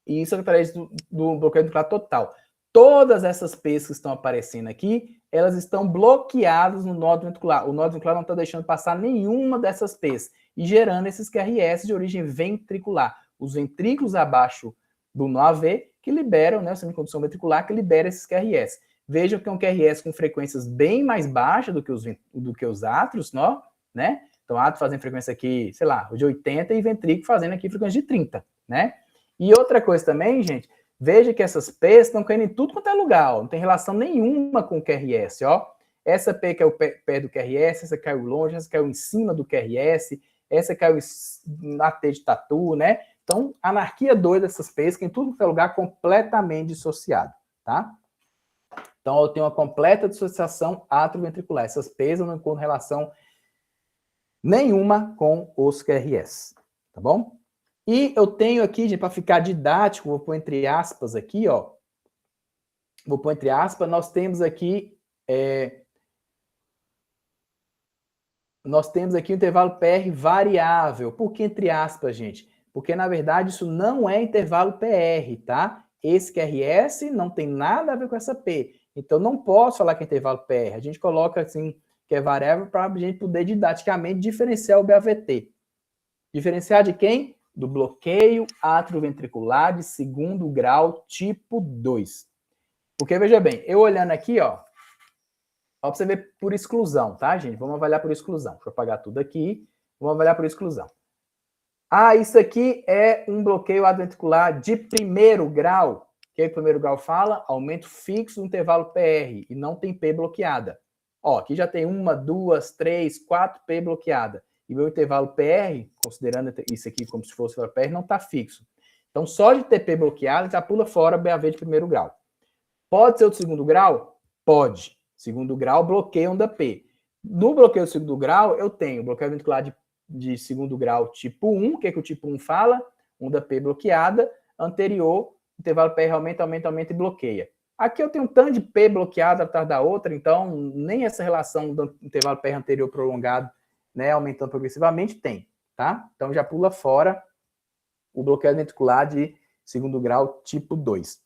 E isso é através do bloqueio ventricular total. Todas essas P's que estão aparecendo aqui, elas estão bloqueadas no nódo ventricular. O nódo ventricular não está deixando passar nenhuma dessas P's e gerando esses QRS de origem ventricular. Os ventrículos abaixo do nó AV que liberam, né, o sistema de condução ventricular que libera esses QRS. Vejam que é um QRS com frequências bem mais baixas do que os átrios, né? Então, átrio fazendo frequência aqui, sei lá, de 80 e ventrículo fazendo aqui frequência de 30, né? E outra coisa também, gente, veja que essas P's estão caindo em tudo quanto é lugar, ó. Não tem relação nenhuma com o QRS, ó. Essa P que é o pé do QRS, essa caiu longe, essa caiu em cima do QRS, essa caiu na T de tatu, né? Então, anarquia doida dessas P's, que em tudo quanto é lugar completamente dissociado, tá? Então, eu tenho uma completa dissociação atrioventricular. Essas P's eu não encontro relação nenhuma com os QRS, tá bom? E eu tenho aqui, gente, para ficar didático, vou pôr entre aspas aqui, ó. Vou pôr entre aspas, nós temos aqui o intervalo PR variável. Por que entre aspas, gente? Porque, na verdade, isso não é intervalo PR, tá? Esse QRS não tem nada a ver com essa P. Então, não posso falar que é intervalo PR. A gente coloca, assim, que é variável para a gente poder didaticamente diferenciar o BAVT. Diferenciar de quem? Do bloqueio atrioventricular de segundo grau tipo 2. Porque, veja bem, eu olhando aqui, ó para você ver por exclusão, tá, gente? Vamos avaliar por exclusão. Deixa eu apagar tudo aqui. Vamos avaliar por exclusão. Ah, isso aqui é um bloqueio adventricular de primeiro grau. O que é que o primeiro grau fala? Aumento fixo do intervalo PR e não tem P bloqueada. Ó, aqui já tem 1, 2, 3, 4 P bloqueada. E meu intervalo PR, considerando isso aqui como se fosse o PR, não está fixo. Então, só de ter P bloqueado, já pula fora BAV de primeiro grau. Pode ser o de segundo grau? Pode. Segundo grau, bloqueio onda P. No bloqueio do segundo grau, eu tenho bloqueio ventricular de segundo grau tipo 1. O que é que o tipo 1 fala? Onda P bloqueada, anterior, intervalo PR aumenta, aumenta, aumenta e bloqueia. Aqui eu tenho um tanto de P bloqueado atrás da outra, então nem essa relação do intervalo PR anterior prolongado, né, aumentando progressivamente, tem, tá? Então já pula fora o bloqueio ventricular de segundo grau tipo 2.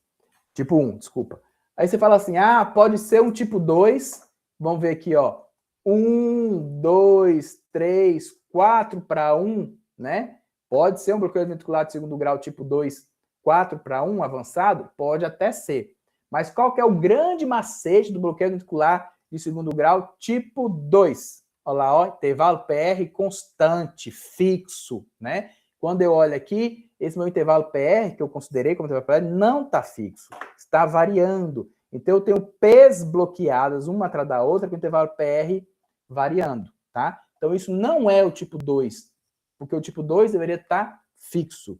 Tipo 1, desculpa. Aí você fala assim, ah, pode ser um tipo 2, vamos ver aqui, ó, 1, 2, 3, 4 para 1, né? Pode ser um bloqueio ventricular de segundo grau tipo 2, 4 para 1 avançado? Pode até ser. Mas qual que é o grande macete do bloqueio ventricular de segundo grau tipo 2? Olha lá, ó, intervalo PR constante, fixo, né? Quando eu olho aqui, esse meu intervalo PR, que eu considerei como intervalo PR, não está fixo, está variando. Então, eu tenho P's bloqueadas, uma atrás da outra, com o intervalo PR variando, tá? Então, isso não é o tipo 2, porque o tipo 2 deveria estar fixo.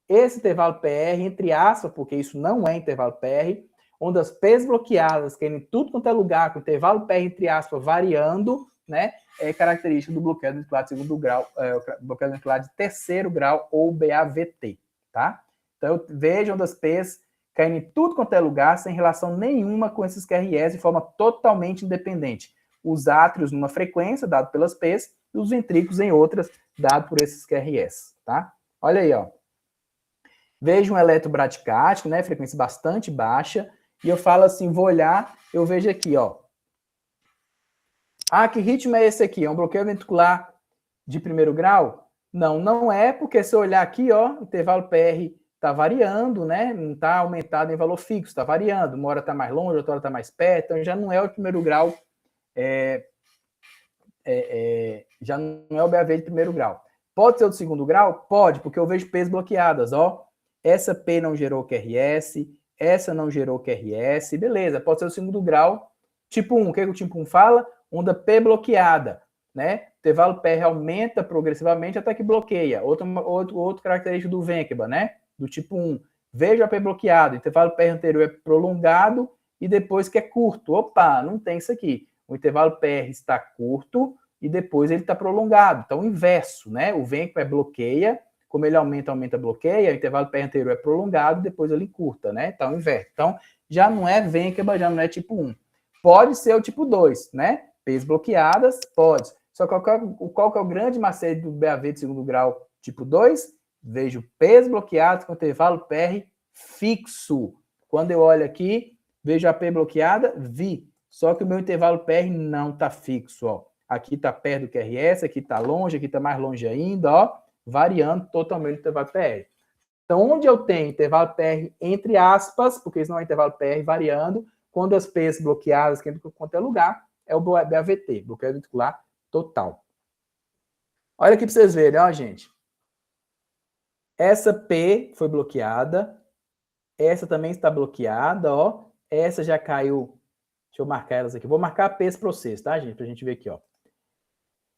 Esse intervalo PR, entre aspas, porque isso não é intervalo PR, onde as P's bloqueadas, que em tudo quanto é lugar, com o intervalo PR, entre aspas, variando, né, é característica do bloqueio ventricular de segundo grau, bloqueio ventricular de terceiro grau, ou BAVT, tá? Então, vejam das P's caindo em tudo quanto é lugar, sem relação nenhuma com esses QRS, de forma totalmente independente. Os átrios numa frequência, dado pelas P's, e os ventrículos em outras, dado por esses QRS, tá? Olha aí, ó. Vejo um eletrobraticático, né, frequência bastante baixa, e eu falo assim, vou olhar, eu vejo aqui, ó. Ah, que ritmo é esse aqui? É um bloqueio ventricular de primeiro grau? Não, não é, porque se eu olhar aqui, ó, o intervalo PR está variando, né? Não está aumentado em valor fixo, está variando. Uma hora está mais longe, outra hora está mais perto, então já não é o primeiro grau, já não é o BAV de primeiro grau. Pode ser o de segundo grau? Pode, porque eu vejo P's bloqueadas, ó. Essa P não gerou QRS, essa não gerou QRS, beleza, pode ser o segundo grau. Tipo 1, o que o tipo 1 fala? Onda P bloqueada, né? O intervalo PR aumenta progressivamente até que bloqueia. Outro característico do Venteba, né? Do tipo 1. Veja a P bloqueada, o intervalo PR anterior é prolongado e depois que é curto. Opa, não tem isso aqui. O intervalo PR está curto e depois ele está prolongado. Então, o inverso, né? O Venteba bloqueia, como ele aumenta, bloqueia, o intervalo PR anterior é prolongado, depois ele encurta, né? Então, o inverso. Então, já não é Venteba, já não é tipo 1. Pode ser o tipo 2, né? P's bloqueadas, pode. Só que qual que é o grande macete do BAV de segundo grau tipo 2? Vejo P's bloqueadas com intervalo PR fixo. Quando eu olho aqui, vejo a P bloqueada, vi. Só que o meu intervalo PR não está fixo, ó. Aqui está perto do QRS, aqui está longe, aqui está mais longe ainda, ó. Variando totalmente o intervalo PR. Então, onde eu tenho intervalo PR entre aspas, porque isso não é intervalo PR variando, quando as P's bloqueadas, que entra em qualquer lugar, é o BAVT, bloqueio ventricular total. Olha aqui para vocês verem, ó, gente. Essa P foi bloqueada, essa também está bloqueada, ó. Essa já caiu. Deixa eu marcar elas aqui. Vou marcar P's para vocês, tá, gente? Para a gente ver aqui, ó.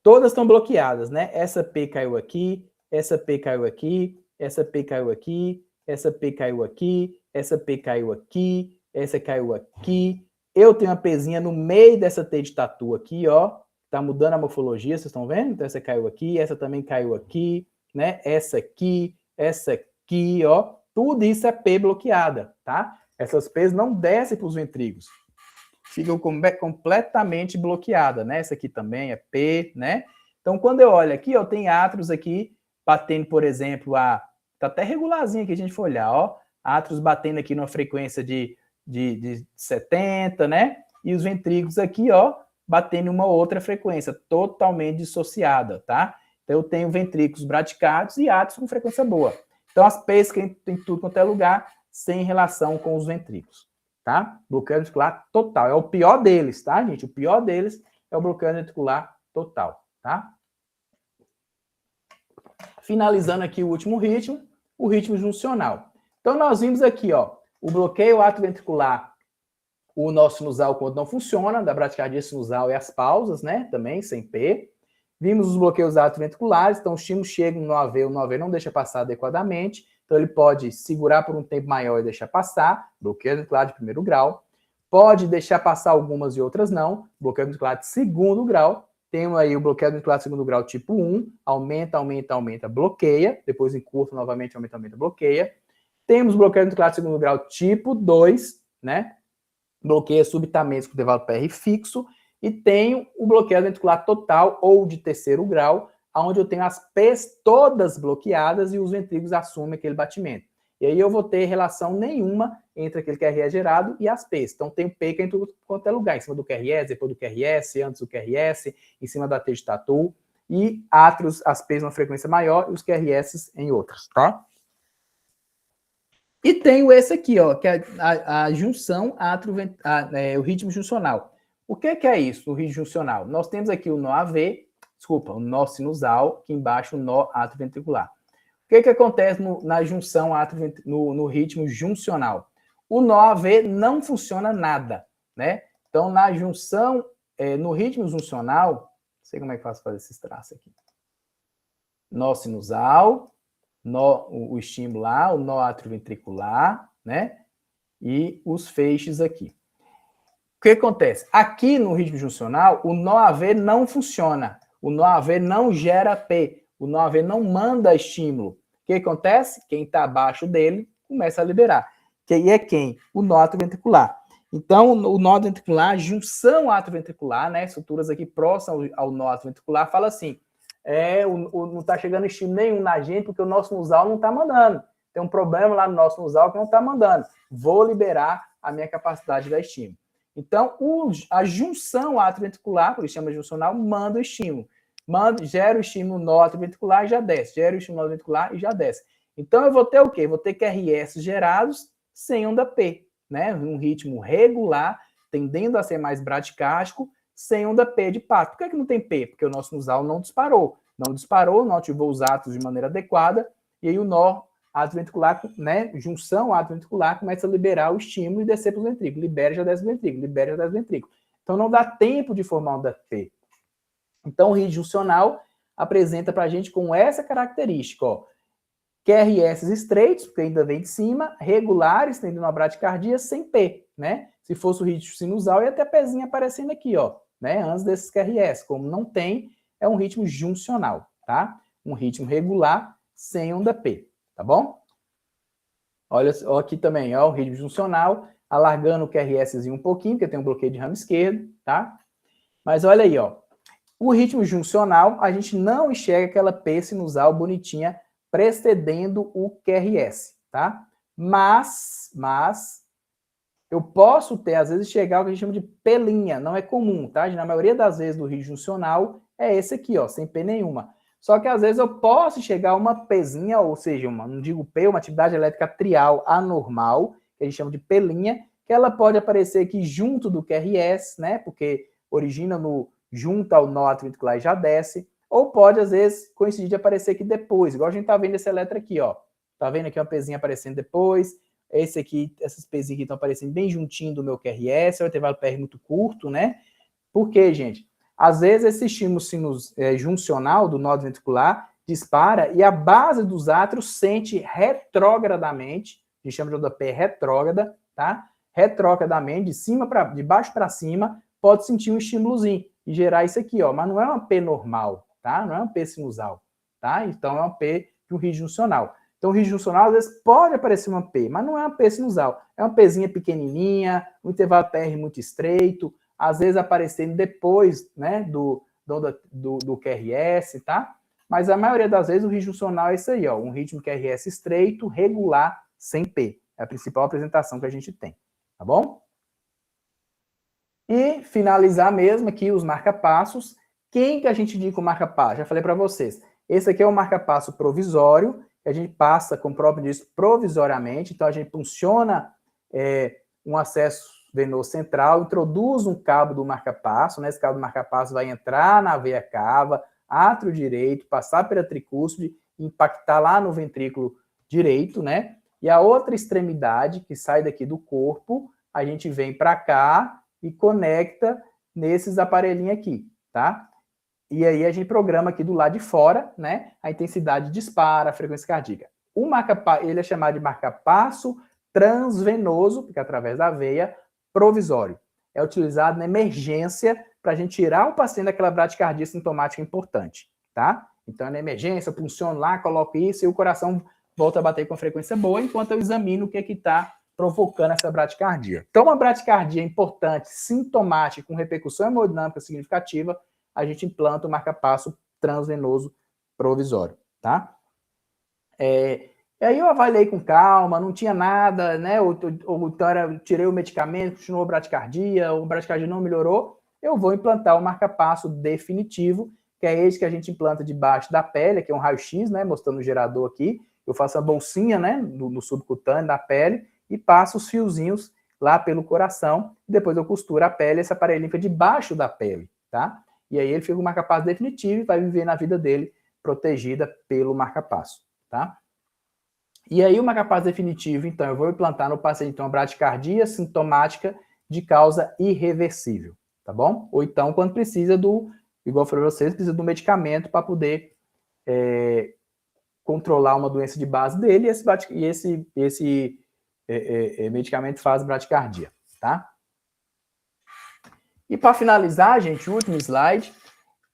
Todas estão bloqueadas, né? Essa P caiu aqui, essa P caiu aqui, essa P caiu aqui, essa P caiu aqui, essa P caiu aqui, essa caiu aqui. Eu tenho uma Pzinha no meio dessa T de tatu aqui, ó. Tá mudando a morfologia, vocês estão vendo? Então, essa caiu aqui, essa também caiu aqui, né? Essa aqui, ó. Tudo isso é P bloqueada, tá? Essas P's não descem para os ventrículos. Ficam completamente bloqueada, né? Essa aqui também é P, né? Então, quando eu olho aqui, ó, tem átrios aqui batendo, por exemplo, tá até regularzinho aqui, a gente for olhar, ó. Átrios batendo aqui numa frequência de 70, né? E os ventrículos aqui, ó, batendo em uma outra frequência, totalmente dissociada, tá? Então, eu tenho ventrículos braticáticos e átrios com frequência boa. Então, as P's que tem tudo quanto é lugar, sem relação com os ventrículos, tá? Bloqueio ventricular total. É o pior deles, tá, gente? O pior deles é o bloqueio ventricular total, tá? Finalizando aqui o último ritmo, o ritmo juncional. Então, nós vimos aqui, ó, o bloqueio atrioventricular, o nó sinusal quando não funciona, da bradicardia sinusal e as pausas, né, também, sem P. Vimos os bloqueios atrioventriculares, então os estímulos chegam no AV, o AV não deixa passar adequadamente, então ele pode segurar por um tempo maior e deixar passar, bloqueio ventricular de primeiro grau. Pode deixar passar algumas e outras não, bloqueio ventricular de segundo grau. Temos aí o bloqueio ventricular de segundo grau tipo 1, aumenta, bloqueia, depois encurta novamente, aumenta, bloqueia. Temos o bloqueio ventricular de segundo grau tipo 2, né? Bloqueia subitamente com o intervalo PR fixo. E tenho o bloqueio ventricular total ou de terceiro grau, onde eu tenho as P's todas bloqueadas e os ventrículos assumem aquele batimento. E aí eu vou ter relação nenhuma entre aquele QRS gerado e as P's. Então tem P que é em tudo quanto é lugar, em cima do QRS, depois do QRS, antes do QRS, em cima da T de tatu, e átrios, as P's numa frequência maior e os QRS em outras, tá? E tenho esse aqui, ó, que é a junção o ritmo juncional. O que é isso, o ritmo juncional? Nós temos aqui o nó AV, o nó sinusal, aqui embaixo o nó atrioventricular. O que acontece na junção no ritmo juncional? O nó AV não funciona nada, né? Então, na junção, no ritmo juncional, não sei como é que faço fazer esses traços aqui. Nó sinusal, o estímulo lá, o nó atrioventricular, né? E os feixes aqui. O que acontece? Aqui no ritmo juncional, o nó AV não funciona. O nó AV não gera P. O nó AV não manda estímulo. O que acontece? Quem está abaixo dele começa a liberar. E é quem? O nó atrioventricular. Então, o nó atrioventricular, junção atrioventricular, né? Estruturas aqui próximas ao nó atrioventricular, fala assim, não está chegando estímulo nenhum na gente porque o nosso sinusal não está mandando. Tem um problema lá no nosso sinusal que não está mandando. Vou liberar a minha capacidade de dar estímulo. Então, a junção atrioventricular, por isso chama juncional, manda o estímulo. Gera o estímulo nó atrioventricular e já desce. Gera o estímulo nó atrioventricular e já desce. Então, eu vou ter o quê? Vou ter QRS gerados sem onda P, né? Um ritmo regular, tendendo a ser mais bradicárdico, sem onda P de pato. Por que não tem P? Porque o nosso sinusal não disparou. Não disparou, não ativou os átomos de maneira adequada, e aí o nó atrioventricular, né, junção atrioventricular, começa a liberar o estímulo e descer para os ventrículos. Libera e já desce o ventrículo, libera e já desce o ventrículo. Então não dá tempo de formar onda P. Então o ritmo juncional apresenta para a gente com essa característica, ó. QRS estreitos, porque ainda vem de cima, regulares, tendendo a bradicardia, sem P, né? Se fosse o ritmo sinusal, ia ter a Pzinha aparecendo aqui, ó, né? Antes desses QRS. Como não tem, é um ritmo juncional, tá? Um ritmo regular, sem onda P, tá bom? Olha aqui também, ó, o ritmo juncional, alargando o QRSzinho um pouquinho, porque tem um bloqueio de ramo esquerdo, tá? Mas olha aí, ó. O ritmo juncional, a gente não enxerga aquela P sinusal bonitinha precedendo o QRS, tá? Mas eu posso ter, às vezes, chegar ao que a gente chama de P', não é comum, tá? Na maioria das vezes do ritmo juncional é esse aqui, ó, sem P nenhuma. Só que às vezes eu posso chegar a uma Pzinha, ou seja, não digo P, uma atividade elétrica trial anormal, que a gente chama de P', que ela pode aparecer aqui junto do QRS, né? Porque origina junto ao nó atrioventricular e já desce. Ou pode, às vezes, coincidir de aparecer aqui depois, igual a gente tá vendo esse elétron aqui, ó. Tá vendo aqui uma Pzinha aparecendo depois. Esse aqui, essas Pzinhas aqui estão aparecendo bem juntinho do meu QRS, é um intervalo PR muito curto, né? Por quê, gente? Às vezes esse estímulo juncional do nó ventricular dispara e a base dos átrios sente retrogradamente, a gente chama de onda P retrógrada, tá? Retrogradamente, de baixo para cima, pode sentir um estímulozinho e gerar isso aqui, ó. Mas não é uma P normal, tá? Não é uma P sinusal, tá? Então é uma P de um ritmo juncional. Então o ritmo juncional, às vezes, pode aparecer uma P, mas não é uma P sinusal. É uma Pzinha pequenininha, um intervalo PR muito estreito, às vezes aparecendo depois, né, do QRS, tá? Mas a maioria das vezes o ritmo juncional é isso aí, ó, um ritmo QRS estreito, regular, sem P. É a principal apresentação que a gente tem, tá bom? E finalizar mesmo aqui os marca-passos. Quem que a gente indica o marca-passo? Já falei para vocês. Esse aqui é o marca-passo provisório, que a gente passa, como o próprio diz, provisoriamente. Então a gente funciona um acesso venoso central, introduz um cabo do marca-passo, né? Esse cabo do marca-passo vai entrar na veia cava, átrio direito, passar pela tricúspide impactar lá no ventrículo direito, né? E a outra extremidade que sai daqui do corpo, a gente vem para cá e conecta nesses aparelhinhos aqui, tá? E aí a gente programa aqui do lado de fora, né? A intensidade dispara, a frequência cardíaca. Ele é chamado de marca-passo transvenoso, porque é através da veia, provisório. É utilizado na emergência para a gente tirar o paciente daquela bradicardia sintomática importante, tá? Então, na emergência, eu funciono lá, coloco isso e o coração volta a bater com frequência boa, enquanto eu examino o que é que está provocando essa bradicardia. Então, uma bradicardia importante, sintomática, com repercussão hemodinâmica significativa, a gente implanta o marca-passo transvenoso provisório, tá? E aí eu avaliei com calma, não tinha nada, né? Ou então tirei o medicamento, continuou a bradicardia, ou a bradicardia não melhorou, eu vou implantar o marca-passo definitivo, que é esse que a gente implanta debaixo da pele, que é um raio-x, né? Mostrando o gerador aqui. Eu faço a bolsinha, né? No subcutâneo da pele e passo os fiozinhos lá pelo coração. Depois eu costuro a pele, esse aparelhinho fica debaixo da pele, tá? E aí ele fica com o marca-passo definitivo e vai viver na vida dele protegida pelo marca-passo, tá? E aí o marca-passo definitivo, então, eu vou implantar no paciente então, a bradicardia sintomática de causa irreversível, tá bom? Ou então, quando precisa igual eu falei para vocês, precisa do medicamento para poder controlar uma doença de base dele e esse medicamento faz bradicardia, tá? E para finalizar, gente, o último slide,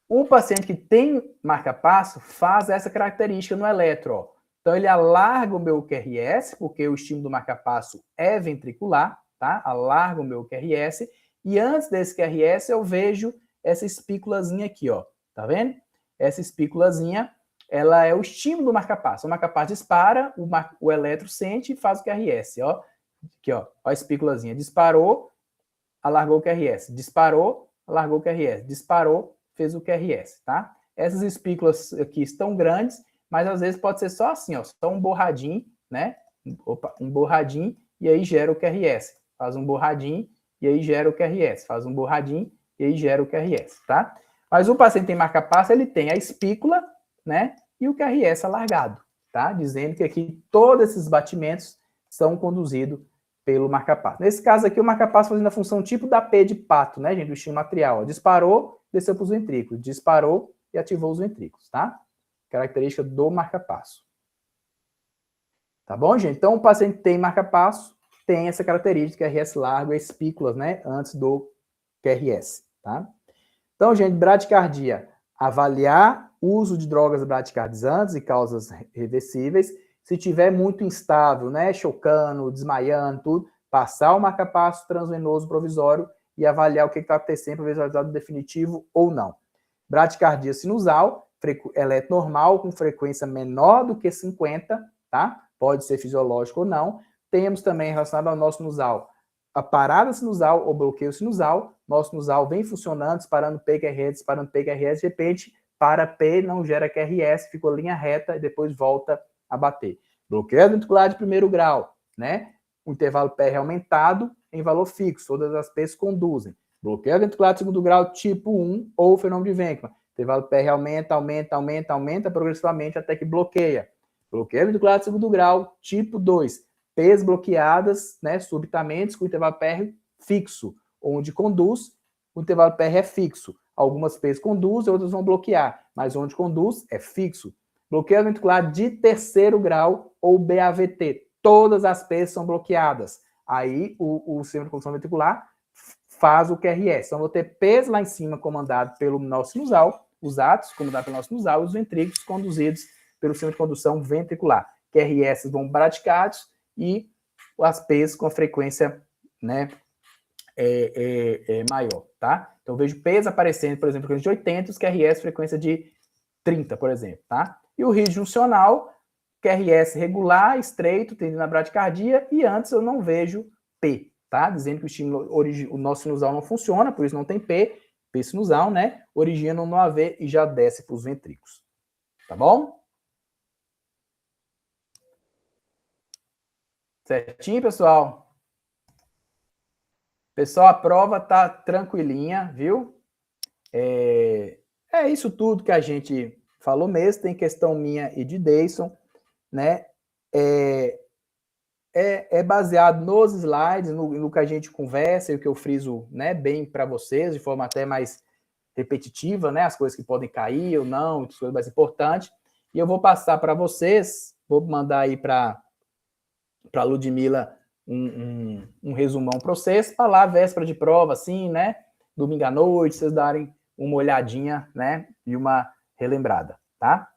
o paciente que tem marca-passo faz essa característica no eletro, ó. Então, ele alarga o meu QRS, porque o estímulo do marca-passo é ventricular, tá? Alarga o meu QRS, e antes desse QRS eu vejo essa espículazinha aqui, ó. Tá vendo? Essa espículazinha, ela é o estímulo do marca-passo. O marca-passo dispara, o eletro sente e faz o QRS, ó. Aqui, ó a espículazinha. Disparou, alargou o QRS. Disparou, alargou o QRS. Disparou, fez o QRS, tá? Essas espículas aqui estão grandes, mas às vezes pode ser só assim, ó, só um borradinho, né? Um borradinho, e aí gera o QRS. Faz um borradinho, e aí gera o QRS. Faz um borradinho, e aí gera o QRS, tá? Mas o paciente tem marca-passo, ele tem a espícula, né? E o QRS alargado, tá? Dizendo que aqui todos esses batimentos são conduzidos pelo marca-passo. Nesse caso aqui, o marca-passo fazendo a função tipo da P de pato, né, gente? Do estímulo material. Ó. Disparou, desceu para os ventrículos. Disparou e ativou os ventrículos, tá? Característica do marca-passo. Tá bom, gente? Então, o paciente tem marca-passo, tem essa característica, QRS largo e espículas, né? Antes do QRS, tá? Então, gente, bradicardia. Avaliar o uso de drogas bradicardizantes e causas reversíveis. Se tiver muito instável, né? Chocando, desmaiando, tudo, passar o marca-passo transvenoso provisório e avaliar o que está acontecendo para ver se é o resultado definitivo ou não. Bradicardia sinusal, ela é normal, com frequência menor do que 50, tá? Pode ser fisiológico ou não. Temos também relacionado ao nosso sinusal a parada sinusal ou bloqueio sinusal. Nosso sinusal vem funcionando, disparando PQRS, de repente, para P, não gera QRS, ficou linha reta e depois volta a bater. Bloqueio ventricular de primeiro grau, né? O intervalo PR aumentado em valor fixo, todas as P's conduzem. Bloqueio ventricular de segundo grau tipo 1 ou fenômeno de Venkman. Intervalo PR aumenta progressivamente até que bloqueia. Bloqueio ventricular de segundo grau tipo 2. P's bloqueadas, né, subitamente, com o intervalo PR fixo. Onde conduz, o intervalo PR é fixo. Algumas P's conduzem, outras vão bloquear. Mas onde conduz, é fixo. Bloqueio ventricular de terceiro grau ou BAVT. Todas as P's são bloqueadas. Aí, o sistema de condução ventricular faz o QRS. Então, vou ter P's lá em cima comandado pelo nosso sinusal, os átomos comandados pelo nosso sinusal, e os ventrículos conduzidos pelo sistema de condução ventricular. QRS vão bradicardios e as P's com a frequência, né, maior, tá? Então, eu vejo P's aparecendo, por exemplo, frequência de 80, os QRS frequência de 30, por exemplo, tá? E o rígido juncional, QRS regular, estreito, tendendo na bradicardia, e antes eu não vejo P, tá? Dizendo que o estímulo, o nosso sinusal não funciona, por isso não tem P sinusal, né? Origina no AV e já desce para os ventrículos. Tá bom? Certinho, pessoal? Pessoal, a prova tá tranquilinha, viu? É isso tudo que a gente falou mesmo, tem questão minha e de Deison, né? É baseado nos slides, no que a gente conversa e o que eu friso, né, bem para vocês, de forma até mais repetitiva, né? As coisas que podem cair ou não, as coisas mais importantes. E eu vou passar para vocês, vou mandar aí para a Ludmila um resumão para vocês, para lá, véspera de prova, assim, né? Domingo à noite, vocês darem uma olhadinha, né? E uma relembrada, tá?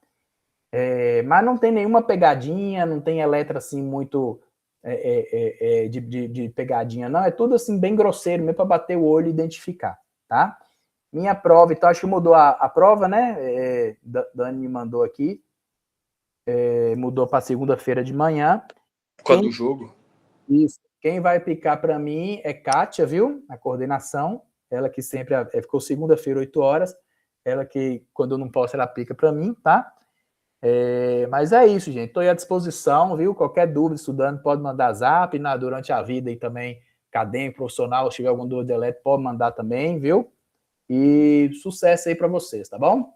Mas não tem nenhuma pegadinha, não tem letra assim muito de pegadinha, não. É tudo assim bem grosseiro, mesmo para bater o olho e identificar, tá? Minha prova, então acho que mudou a prova, né? Dani me mandou aqui. Mudou para segunda-feira de manhã. Por causa do jogo. Isso. Quem vai picar para mim é Kátia, viu? A coordenação. Ela que sempre ficou segunda-feira, 8 horas. Ela que, quando eu não posso, ela pica para mim, tá? Mas é isso, gente. Estou à disposição, viu? Qualquer dúvida, estudando, pode mandar zap. Durante a vida e também acadêmico, profissional, se tiver alguma dúvida de elétrica, pode mandar também, viu? E sucesso aí para vocês, tá bom?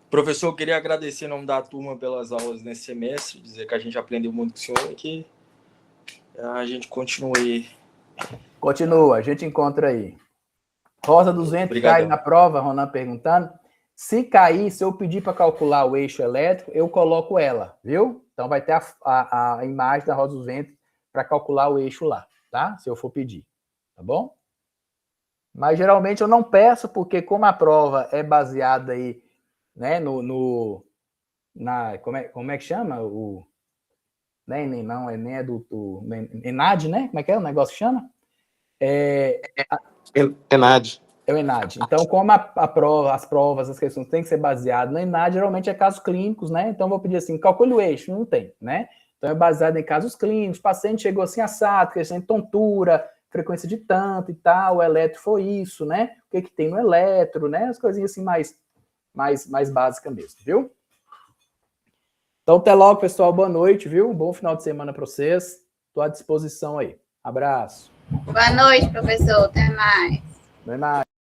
Professor, eu queria agradecer em nome da turma pelas aulas nesse semestre, dizer que a gente aprendeu muito com o senhor e que a gente continue. Continua, a gente encontra aí. Rosa dos Ventos cai na prova, Ronan perguntando. Se cair, se eu pedir para calcular o eixo elétrico, eu coloco ela, viu? Então vai ter a imagem da Rosa dos Ventos para calcular o eixo lá, tá? Se eu for pedir, tá bom? Mas geralmente eu não peço, porque como a prova é baseada aí, né, como é que chama? Nem é do ENAD, né? Como é que é o negócio que chama? ENAD. É o ENAD. Então, como as provas, as questões têm que ser baseadas no ENAD, geralmente é casos clínicos, né? Então, eu vou pedir assim, calcule o eixo, não tem, né? Então, é baseado em casos clínicos, o paciente chegou assim assado, questão de tontura, frequência de tanto e tal, o eletro foi isso, né? O que tem no eletro, né? As coisinhas assim mais básicas mesmo, viu? Então, até logo, pessoal. Boa noite, viu? Bom final de semana para vocês. Estou à disposição aí. Abraço. Boa noite, professor. Até mais. Até mais.